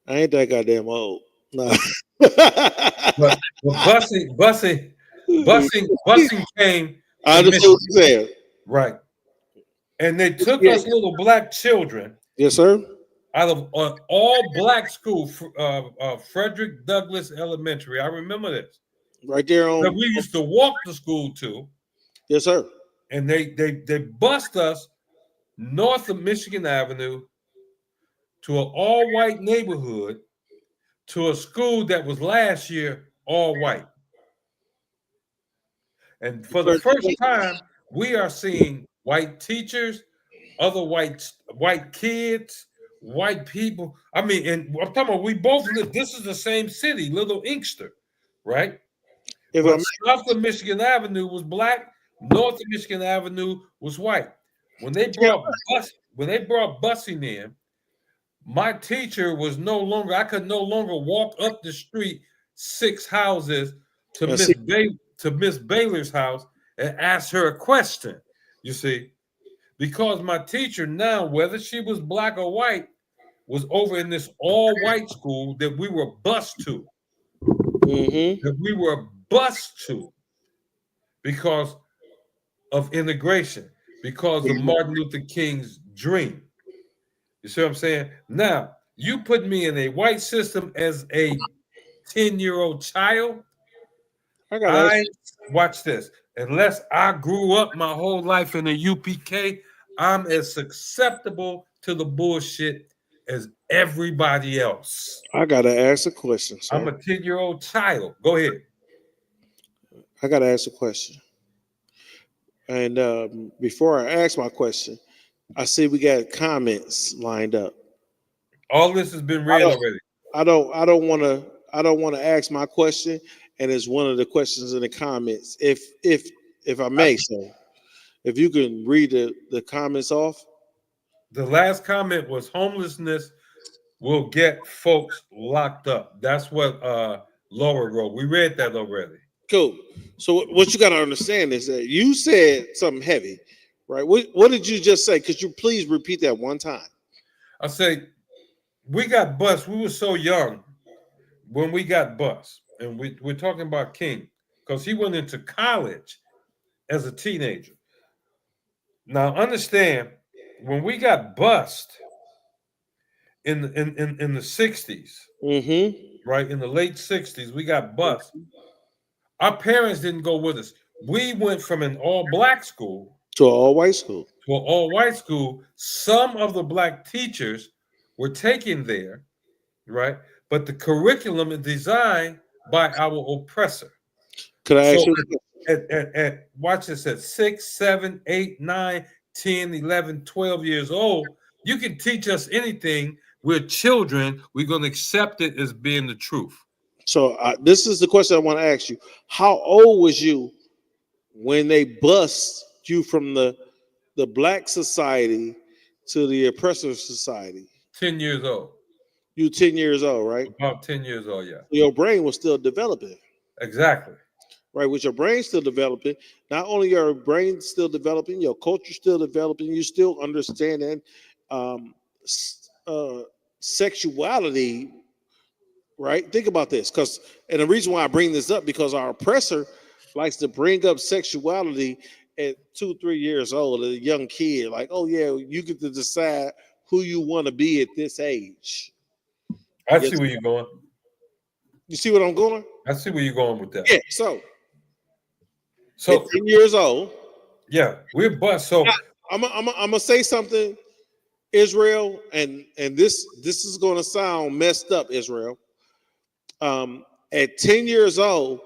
I ain't that goddamn old. No. but busing came. I understand what you said. Right. And they took us little black children. Yes, sir. Out of all black school, Frederick Douglass Elementary. I remember this. Right there on. That we used to walk to school to. Yes, sir. And they bust us north of Michigan Avenue to an all-white neighborhood to a school that was last year all white. And for the first time, we are seeing white teachers, other white kids, white people. I mean, and I'm talking about we both live. This is the same city, Little Inkster, right? But south of Michigan Avenue was black, north of Michigan Avenue was white. When they brought busing in, my teacher was no longer. I could no longer walk up the street 6 houses to Miss Baylor's house and ask her a question. You see, because my teacher now, whether she was black or white, was over in this all-white school that we were bused to. That we were bused to because of integration, because of Martin Luther King's dream. You see what I'm saying? Now, you put me in a white system as a 10-year-old child. Watch this. Unless I grew up my whole life in a UPK, I'm as susceptible to the bullshit as everybody else. I gotta ask a question, sir. I'm a 10-year-old child. Go ahead. I gotta ask a question. And before I ask my question, I see we got comments lined up. All this has been read already. I don't want to ask my question, and it's one of the questions in the comments. If if I may, sir, if you can read the comments off. The last comment was homelessness will get folks locked up. That's what Laura wrote. We read that already. Cool. So what you got to understand is that you said something heavy, right? What did you just say? Could you please repeat that one time? I say we got bused. We were so young when we got bused, and we're talking about King because he went into college as a teenager. Now understand, when we got bused in the 60s, right, in the late 60s, we got bused. Our parents didn't go with us. We went from an all-black school to an all-white school. To an all-white school. Some of the black teachers were taken there, right? But the curriculum is designed by our oppressor. Could I ask you? At watch this, at 6, 7, 8, 9, 10, 11, 12 years old, you can teach us anything. We're children. We're going to accept it as being the truth. So this is the question I want to ask you. How old was you when they bust you from the black society to the oppressive society? 10 years old. You 10 years old, right? About 10 years old, yeah. Your brain was still developing. Exactly. Right, with your brain still developing, not only your brain still developing, your culture still developing, you still understanding sexuality, right? Think about this, and the reason why I bring this up, because our oppressor likes to bring up sexuality at 2-3 years old, a young kid, like, oh yeah, you get to decide who you want to be at this age. I see where you're going. You see what I'm going? I see where you're going with that. Yeah, so at 10 years old. Yeah, we're bust. So I'm gonna say something, Israel, and this is gonna sound messed up, Israel. At 10 years old,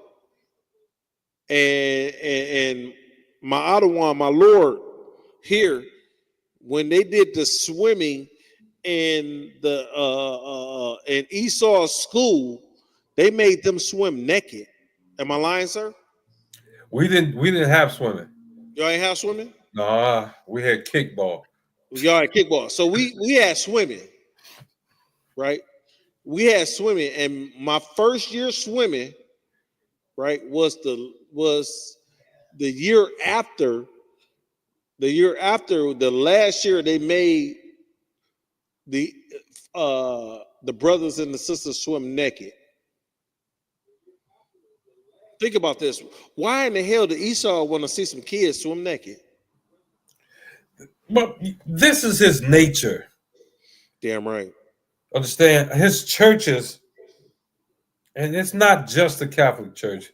and my Ottawa, my Lord, here, when they did the swimming in the in Esau's school, they made them swim naked. Am I lying, sir? We didn't have swimming. Y'all ain't have swimming? Nah, we had kickball. Y'all had kickball. So we had swimming, right? We had swimming, and my first year swimming, right, was the year after the last year they made the brothers and the sisters swim naked. Think about this. Why in the hell did Esau want to see some kids swim naked? But this is his nature. Damn right. Understand, his churches, and it's not just the Catholic Church.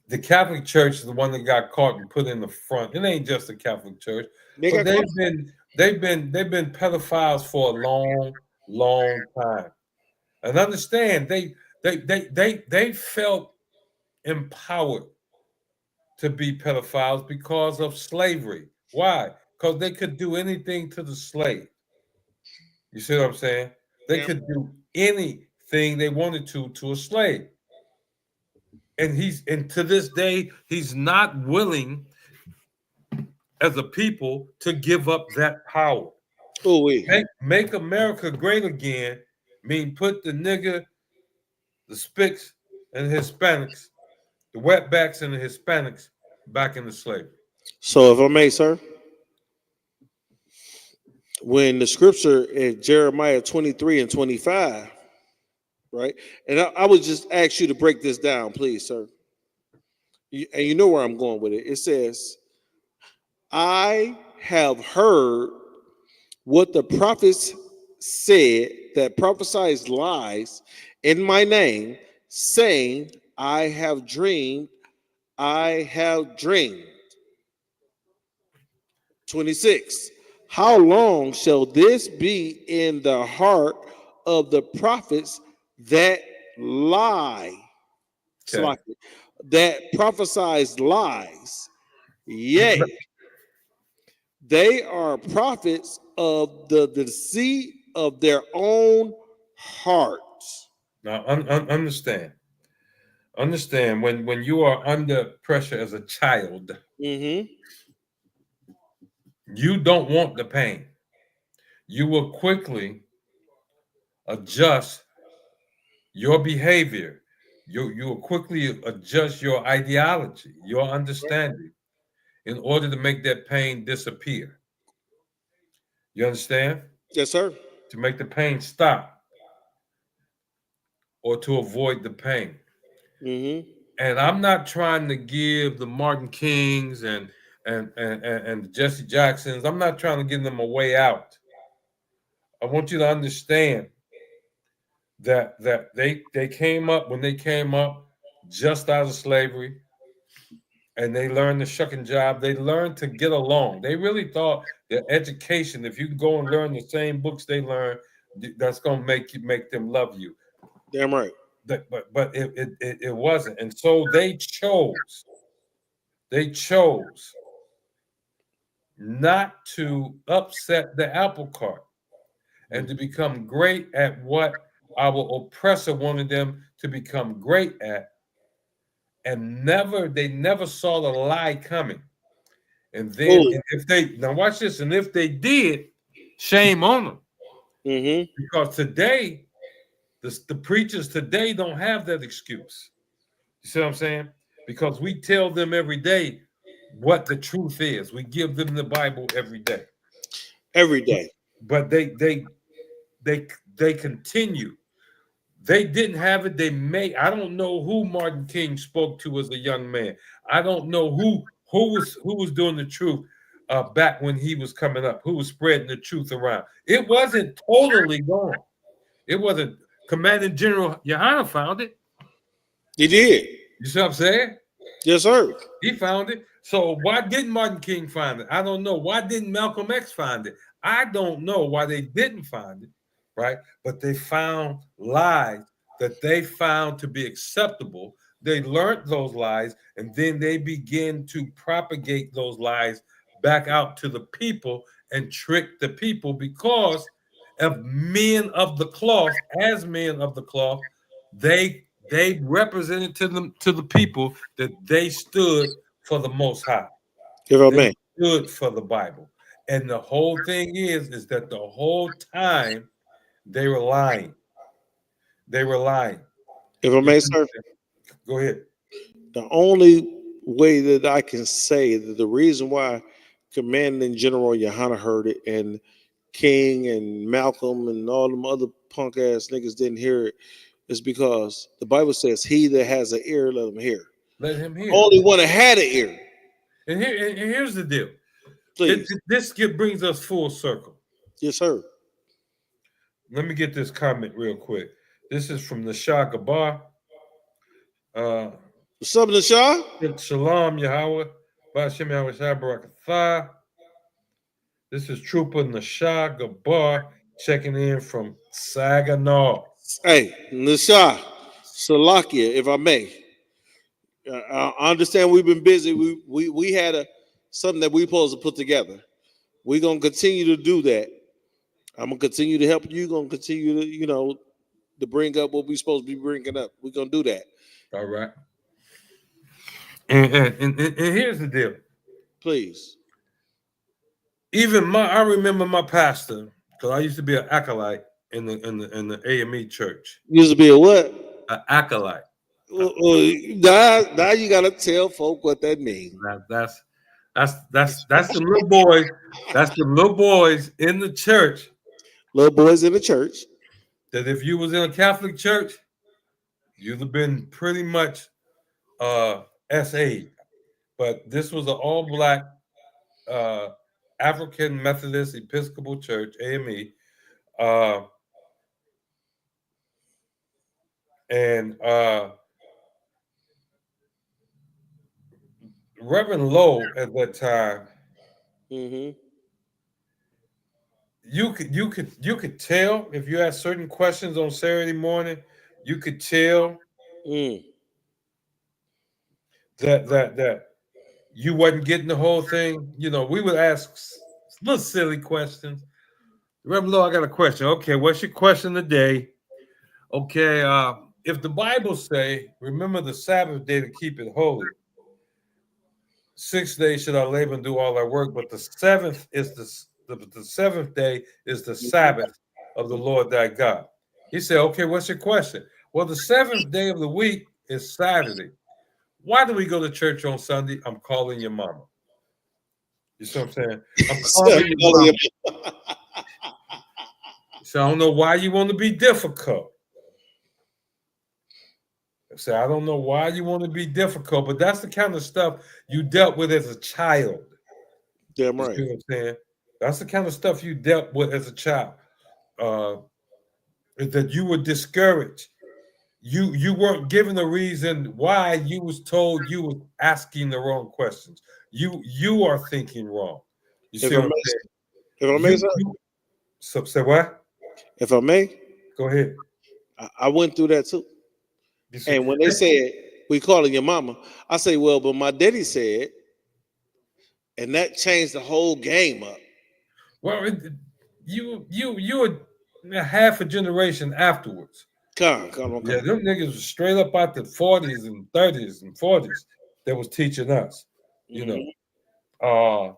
The Catholic Church is the one that got caught and put in the front. It ain't just the Catholic Church. But they've been pedophiles for a long time. And understand, they felt empowered to be pedophiles because of slavery. Why? Because they could do anything to the slave. You see what I'm saying? They could do anything they wanted to a slave. And to this day, he's not willing as a people to give up that power. Make America great again mean put the nigger, the spics, and the Hispanics, the wetbacks and the Hispanics back into slavery. So if I may, sir, when the scripture in Jeremiah 23 and 25, right? And I would just ask you to break this down, please, sir. And you know where I'm going with it. It says, I have heard what the prophets said that prophesied lies in my name, saying, I have dreamed, I have dreamed. 26. How long shall this be in the heart of the prophets that lie? Okay. That prophesies lies. Yea, they are prophets of the deceit of their own hearts. Now, understand. understand when you are under pressure as a child, Mm-hmm. you don't want the pain. You will quickly adjust your behavior. You will quickly adjust your ideology, your understanding, in order to make that pain disappear. You understand? Yes, sir. To make the pain stop or to avoid the pain. Mm-hmm. And I'm not trying to give the Martin Kings and the Jesse Jacksons, I'm not trying to give them a way out. I want you to understand that they came up when they came up just out of slavery, and they learned the shucking job. They learned to get along. They really thought that education, if you can go and learn the same books they learn, that's gonna make them love you. Damn right. But it wasn't, and so they chose not to upset the apple cart and to become great at what our oppressor wanted them to become great at, and they never saw the lie coming. And then if they now watch this, and if they did, shame on them. Mm-hmm. Because today, the preachers today don't have that excuse. You see what I'm saying? Because we tell them every day what the truth is. We give them the Bible every day. Every day. But they continue. They didn't have it. I don't know who Martin King spoke to as a young man. I don't know who was doing the truth back when he was coming up, who was spreading the truth around. It wasn't totally gone. It wasn't. Commanding General Yohana found it. He did. You see what I'm saying? Yes, sir. He found it. So why didn't Martin King find it? I don't know. Why didn't Malcolm X find it? I don't know why they didn't find it, right? But they found lies that they found to be acceptable. They learned those lies, and then they began to propagate those lies back out to the people and trick the people because of men of the cloth. As men of the cloth, they represented to the people that they stood for the Most High. If I may. Stood for the Bible. And the whole thing is that the whole time they were lying. They were lying. If I may, sir. Go ahead. The only way that I can say that the reason why Commanding General Yohana heard it and King and Malcolm and all them other punk ass niggas didn't hear it is because the Bible says, "He that has an ear, let him hear." Let him hear. Only one that had an ear. And here's the deal. Please. This brings us full circle. Yes, sir. Let me get this comment real quick. This is from the Shah Gabar. What's up, Nashah? Shalom, Yahweh. Ba'ashem Yahweh Shah Barakatah. This is Trooper Nashah Gabar checking in from Saginaw. Hey, Nashah, Salakia, if I may. I understand we've been busy. We had something that we supposed to put together. We're gonna continue to do that. I'm gonna continue to help you. Gonna continue to to bring up what we're supposed to be bringing up. We're gonna do that. All right. And here's the deal. Please. Even I remember my pastor, because I used to be an acolyte in the AME church. Used to be a what? An acolyte. Now you gotta tell folk what that means. That's the little boys. That's the little boys in the church. Little boys in the church. That if you was in a Catholic church, you'd have been pretty much SA. But this was an all-black African Methodist Episcopal Church, AME. And Reverend Lowe at that time, you could tell if you had certain questions on Saturday morning, you could tell that you wasn't getting the whole thing. We would ask little silly questions. Reverend Lowe, I got a question. Okay, what's your question today? Okay, if the Bible say, remember the Sabbath day to keep it holy, 6 days should I labor and do all our work, but the seventh is the seventh day is the Sabbath of the Lord thy God. He said, okay, what's your question? Well, the seventh day of the week is Saturday. Why do we go to church on Sunday? I'm calling your mama. You see what I'm saying? I'm calling your mama. So I don't know why you want to be difficult. So I don't know why you want to be difficult, but that's the kind of stuff you dealt with as a child. Damn right. You see what I'm saying? That's the kind of stuff you dealt with as a child. That you were discouraged. You weren't given a reason why. You was told you were asking the wrong questions. You are thinking wrong. You see what I'm saying? If I may, so say what? If I may, go ahead. I went through that too. And when they said we calling your mama, I say, well, but my daddy said, and that changed the whole game up. Well, you were half a generation afterwards. Come. Yeah, them niggas was straight up out the 40s and 30s and 40s that was teaching us, you know.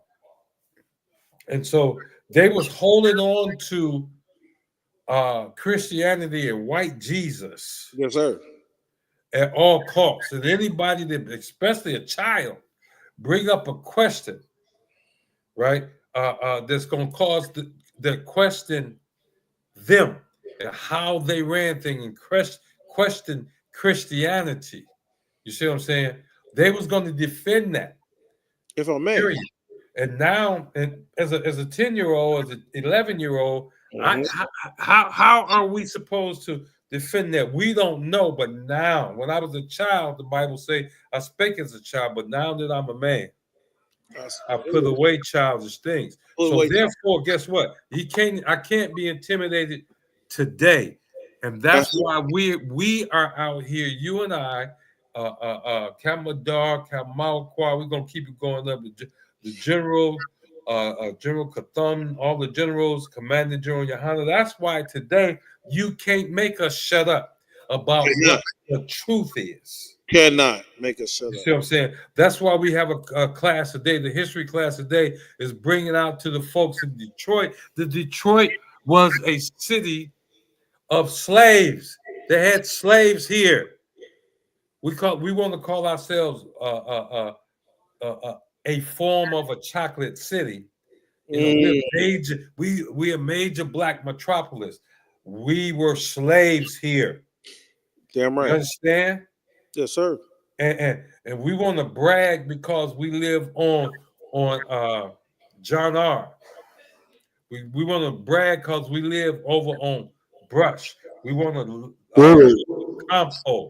And so they was holding on to Christianity and white Jesus. Yes, sir. At all costs. And anybody that, especially a child, bring up a question, right? That's going to cause the question them and how they ran things and question Christianity. You see what I'm saying? They was going to defend that. If I may. Period. And now, and as a 10-year-old, as an 11-year-old, how are we supposed to defend that? We don't know. But now, when I was a child, the Bible say I spake as a child, but now that I'm a man, I put away childish things. So therefore, guess what? I can't be intimidated today. And that's why we are out here, you and I, Kamadar, Kamalqua, we're gonna keep it going up. The general, General Katham, all the generals, Commander General Yohana. That's why today you can't make us shut up about what the truth is. Cannot make us shut up. You see what I'm saying? That's why we have a class today. The history class today is bringing out to the folks in Detroit. The Detroit was a city of slaves. They had slaves here. We want to call ourselves a form of a chocolate city. You know, we're a major black metropolis. We were slaves here. Damn right. You understand? Yes, sir. And we want to brag because we live on John R. We want to brag because we live over on Brush. We want to Campo.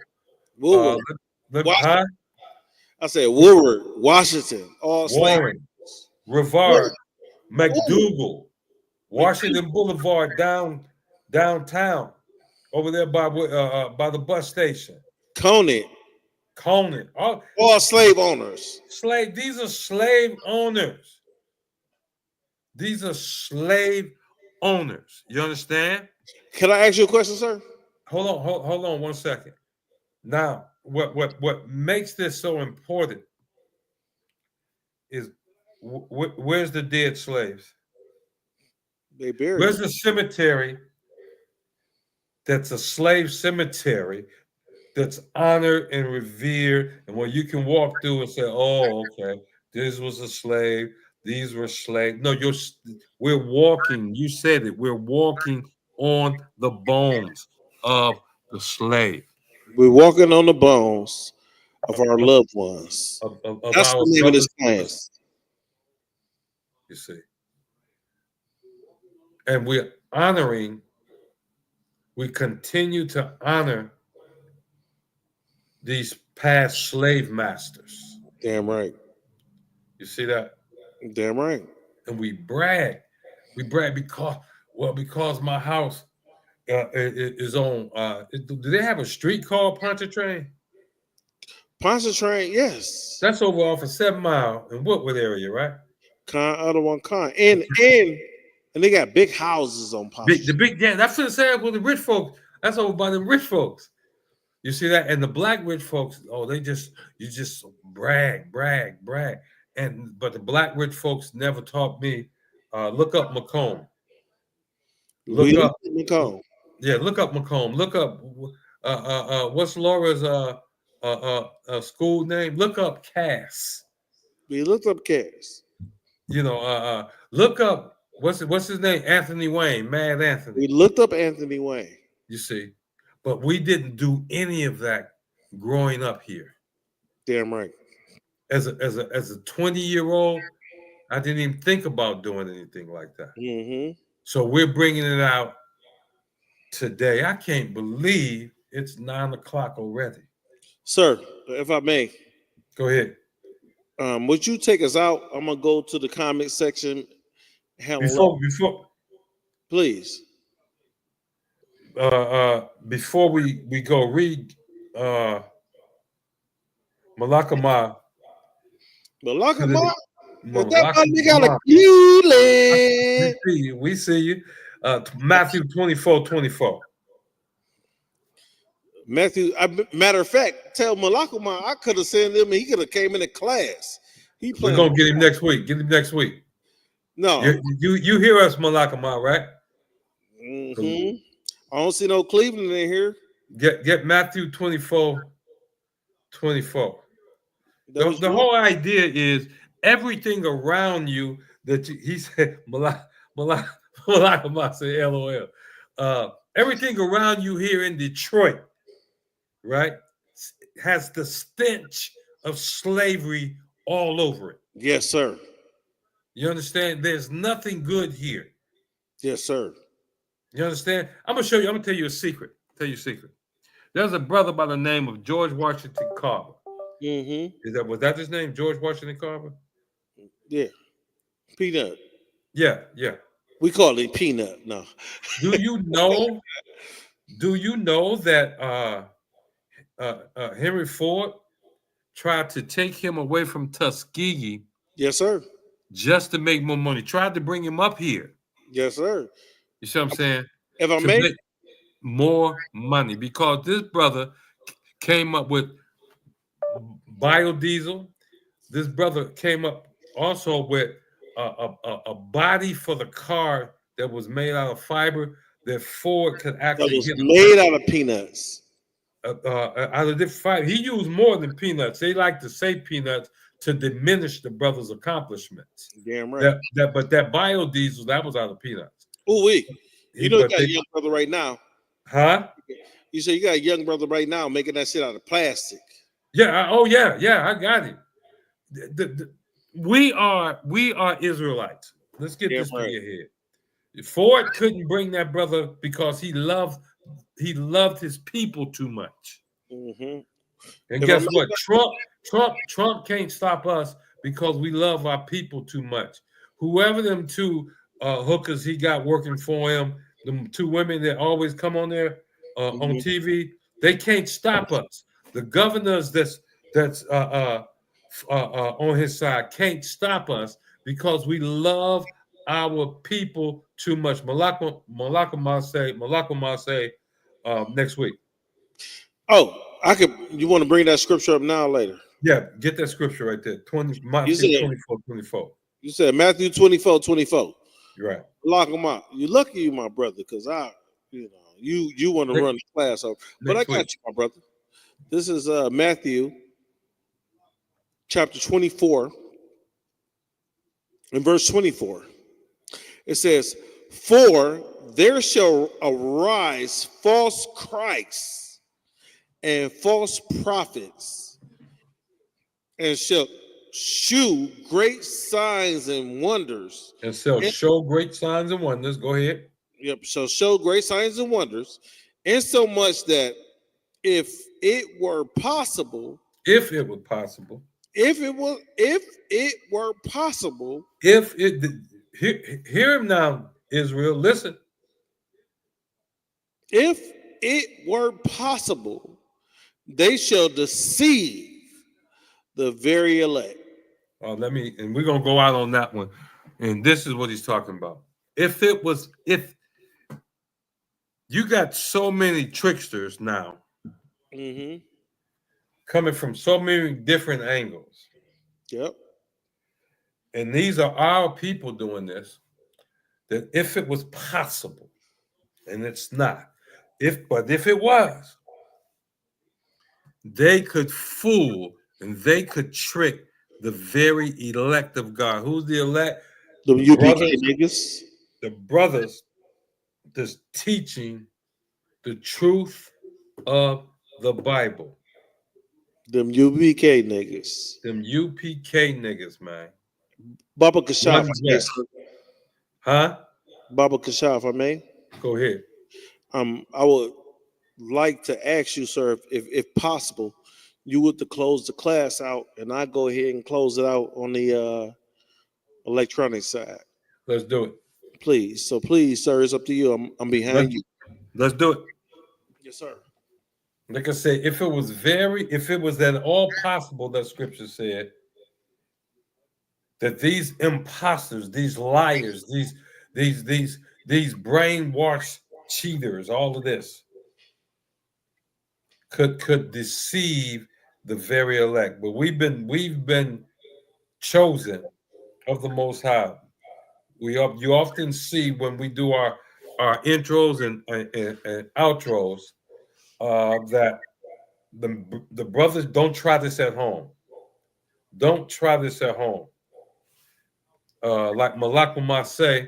I said Woodward, Washington, all Warren, Rivard, McDougal, Washington Boulevard downtown, over there by the bus station. Conant. All slave owners. These are slave owners. These are slave owners. You understand? Can I ask you a question, sir? Hold on 1 second. Now, what makes this so important is where's the dead slaves? They buried. Where's the cemetery that's a slave cemetery that's honored and revered, and where you can walk through and say, oh, okay, this was a slave, these were slaves. No, we're walking, you said it, we're walking on the bones of the slave. We're walking on the bones of our loved ones. That's the name of this class. You see. And we're honoring, we continue to honor these past slave masters. Damn right. You see that? Damn right. And we brag. We brag because my house is on. Do they have a street called Pontchartrain? Pontchartrain, yes. That's over off of 7 Mile in Woodward area, right? And they got big houses on Pontchartrain. Yeah, that's what I'm saying with the rich folks. That's over by the rich folks. You see that? And the black rich folks, you just brag. But the black rich folks never taught me. Look up Macomb. Look up Macomb. Yeah, look up Macomb. Look up what's Laura's school name? Look up Cass. We looked up Cass. Look up what's his name? Anthony Wayne, Mad Anthony. We looked up Anthony Wayne. You see, but we didn't do any of that growing up here. Damn right. As a 20-year-old, I didn't even think about doing anything like that. Mm-hmm. So we're bringing it out today. I can't believe it's 9 o'clock already. Sir, if I may. Go ahead. Would you take us out? I'm gonna go to the comment section. Before please. Before we go, read Malakama. Malakama? Is that my nigga like you? We see you. Matthew 24:24. Matthew, matter of fact, tell Malakama I could have sent him and he could have came in the class. We're gonna get him next week. Get him next week. No. You hear us, Malakama, right? Mm-hmm. I don't see no Cleveland in here. Get Matthew 24:24. The whole idea is everything around you he said, Malakama said, LOL. Everything around you here in Detroit, right, has the stench of slavery all over it. Yes, sir. You understand? There's nothing good here. Yes, sir. You understand? I'm gonna tell you a secret. There's a brother by the name of George Washington Carver. Mm-hmm. Was that his name? George Washington Carver? Yeah. Peanut. Yeah. We call it Peanut. No. Do you know that Henry Ford tried to take him away from Tuskegee? Yes, sir. Just to make more money. Tried to bring him up here. Yes, sir. You see what I'm saying? If I may, make more money, because this brother came up with biodiesel. This brother came up also with a body for the car that was made out of fiber that Ford could actually that was made out of peanuts. Out of different fiber. He used more than peanuts. They like to say peanuts to diminish the brother's accomplishments. Damn right. But that biodiesel, that was out of peanuts. Ooh, you know, you got a young brother right now. Huh? You say you got a young brother right now making that shit out of plastic. Yeah. I got it. We are Israelites. Let's get this through your head. Ford couldn't bring that brother because he loved his people too much. Mm-hmm. And guess what? Trump can't stop us because we love our people too much. Whoever them two hookers he got working for him, the two women that always come on there on TV, they can't stop us. The governors that's on his side can't stop us because we love our people too much. Malakama say next week. Oh, you want to bring that scripture up now or later? Yeah, get that scripture right there. Matthew 24:24. You said Matthew 24:24. You're right. Lock them out. You lucky you, my brother, because you want to run the class over. But I got you, my brother. This is Matthew chapter 24 and verse 24. It says, "For there shall arise false Christs and false prophets, and shall shew great signs and wonders." And shall show great signs and wonders. Go ahead. Yep, shall show great signs and wonders, insomuch that if it were possible, if hear him now, Israel, listen. If it were possible, they shall deceive the very elect. And we're gonna go out on that one. And this is what he's talking about. If you got so many tricksters now, coming from so many different angles. Yep. And these are our people doing this, that if it was possible, and it's not, but if it was, they could fool and they could trick the very elect of God. Who's the elect? The UPK niggas. The brothers that's teaching the truth of the Bible. Them UPK niggas. Them UPK niggas, man. Baba Kashaf, huh? Baba Kashaf, if I may. Go ahead. I would like to ask you, sir, if possible, you would to close the class out, and I go ahead and close it out on the electronic side. Let's do it. Please. So please, sir, it's up to you. I'm behind you. Let's do it. Yes, sir. Like I say, if it was at all possible, that scripture said that these imposters, these liars, these brainwashed cheaters, all of this could deceive the very elect. But we've been chosen of the Most High. You often see when we do our intros and outros that the brothers don't try this at home. Don't try this at home. Like Malak Marseille,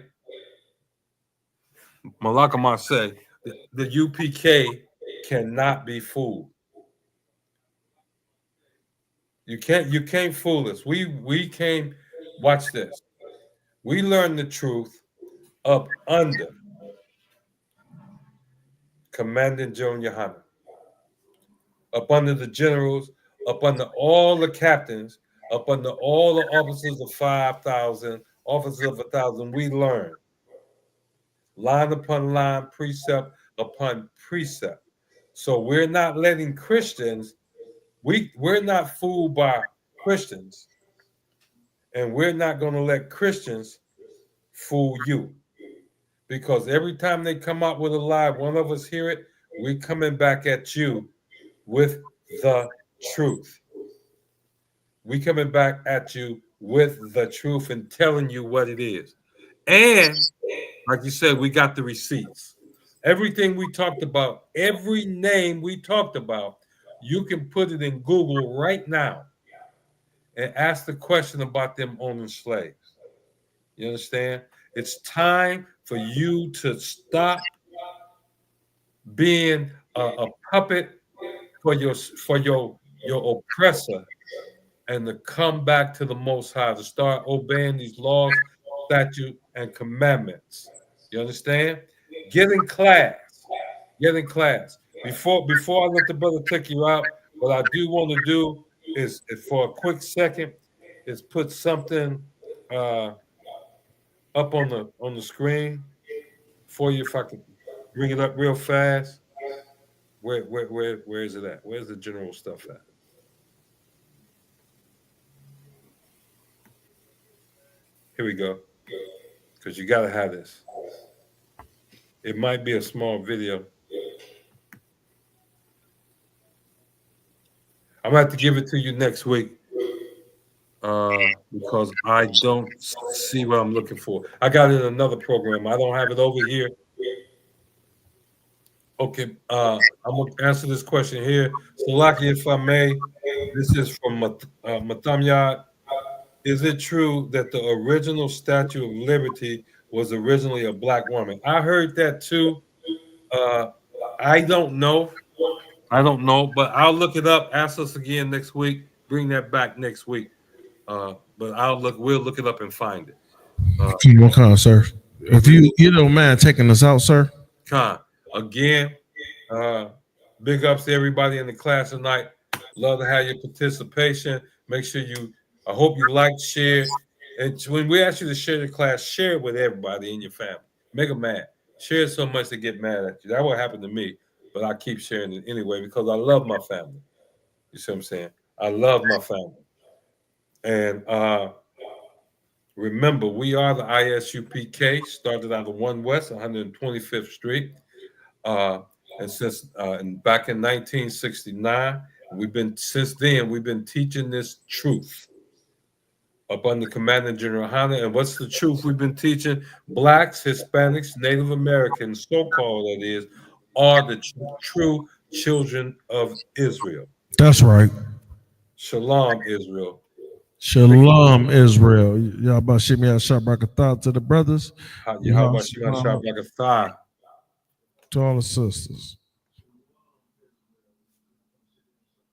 the UPK cannot be fooled. You can't fool us. We came, watch this. We learned the truth up under Commandant Joan Yohana, up under the generals, up under all the captains, up under all the officers of 5,000, officers of 1,000. We learned line upon line, precept upon precept. So we're not letting Christians, we're not fooled by Christians, and we're not going to let Christians fool you. Because every time they come out with a lie, one of us hear it, we coming back at you with the truth. We coming back at you with the truth and telling you what it is. And like you said, we got the receipts. Everything we talked about, every name we talked about, you can put it in Google right now and ask the question about them owning slaves. You understand? It's time for you to stop being a puppet for your oppressor and to come back to the Most High, to start obeying these laws, statutes, and commandments. You understand? Get in class. Get in class. Before I let the brother take you out, what I do want to do is for a quick second, is put something up on the screen for you, if I can bring it up real fast. Where is it at? Where's the general stuff at? Here we go. Because you gotta have this. It might be a small video. I'm gonna have to give it to you next week. Because I don't see what I'm looking for. I got it in another program. I don't have it over here. Okay, I'm gonna answer this question here. Salaki, if I may, this is from StreamYard. Is it true that the original Statue of Liberty was originally a black woman? I heard that too. I don't know. But I'll look it up. Ask us again next week. Bring that back next week. But we'll look it up and find it. What kind of, sir? If you don't mind taking us out, sir. Con. Again, big ups to everybody in the class tonight. Love to have your participation. Make sure I hope you like, share. And when we ask you to share the class, share it with everybody in your family. Make them mad. Share it so much they get mad at you. That what happened to me. But I keep sharing it anyway because I love my family. You see what I'm saying? I love my family. And remember, we are the ISUPK, started out of 1 West, 125th Street. and since back in 1969, since then we've been teaching this truth up under Commandant General Hanna. And what's the truth we've been teaching? Blacks, Hispanics, Native Americans, so-called that is, are the true children of Israel. That's right. Shalom, Israel. Shalom, Israel. Y'all about shit me out, shot back a thought to the brothers. How about shot back a thigh to all the sisters.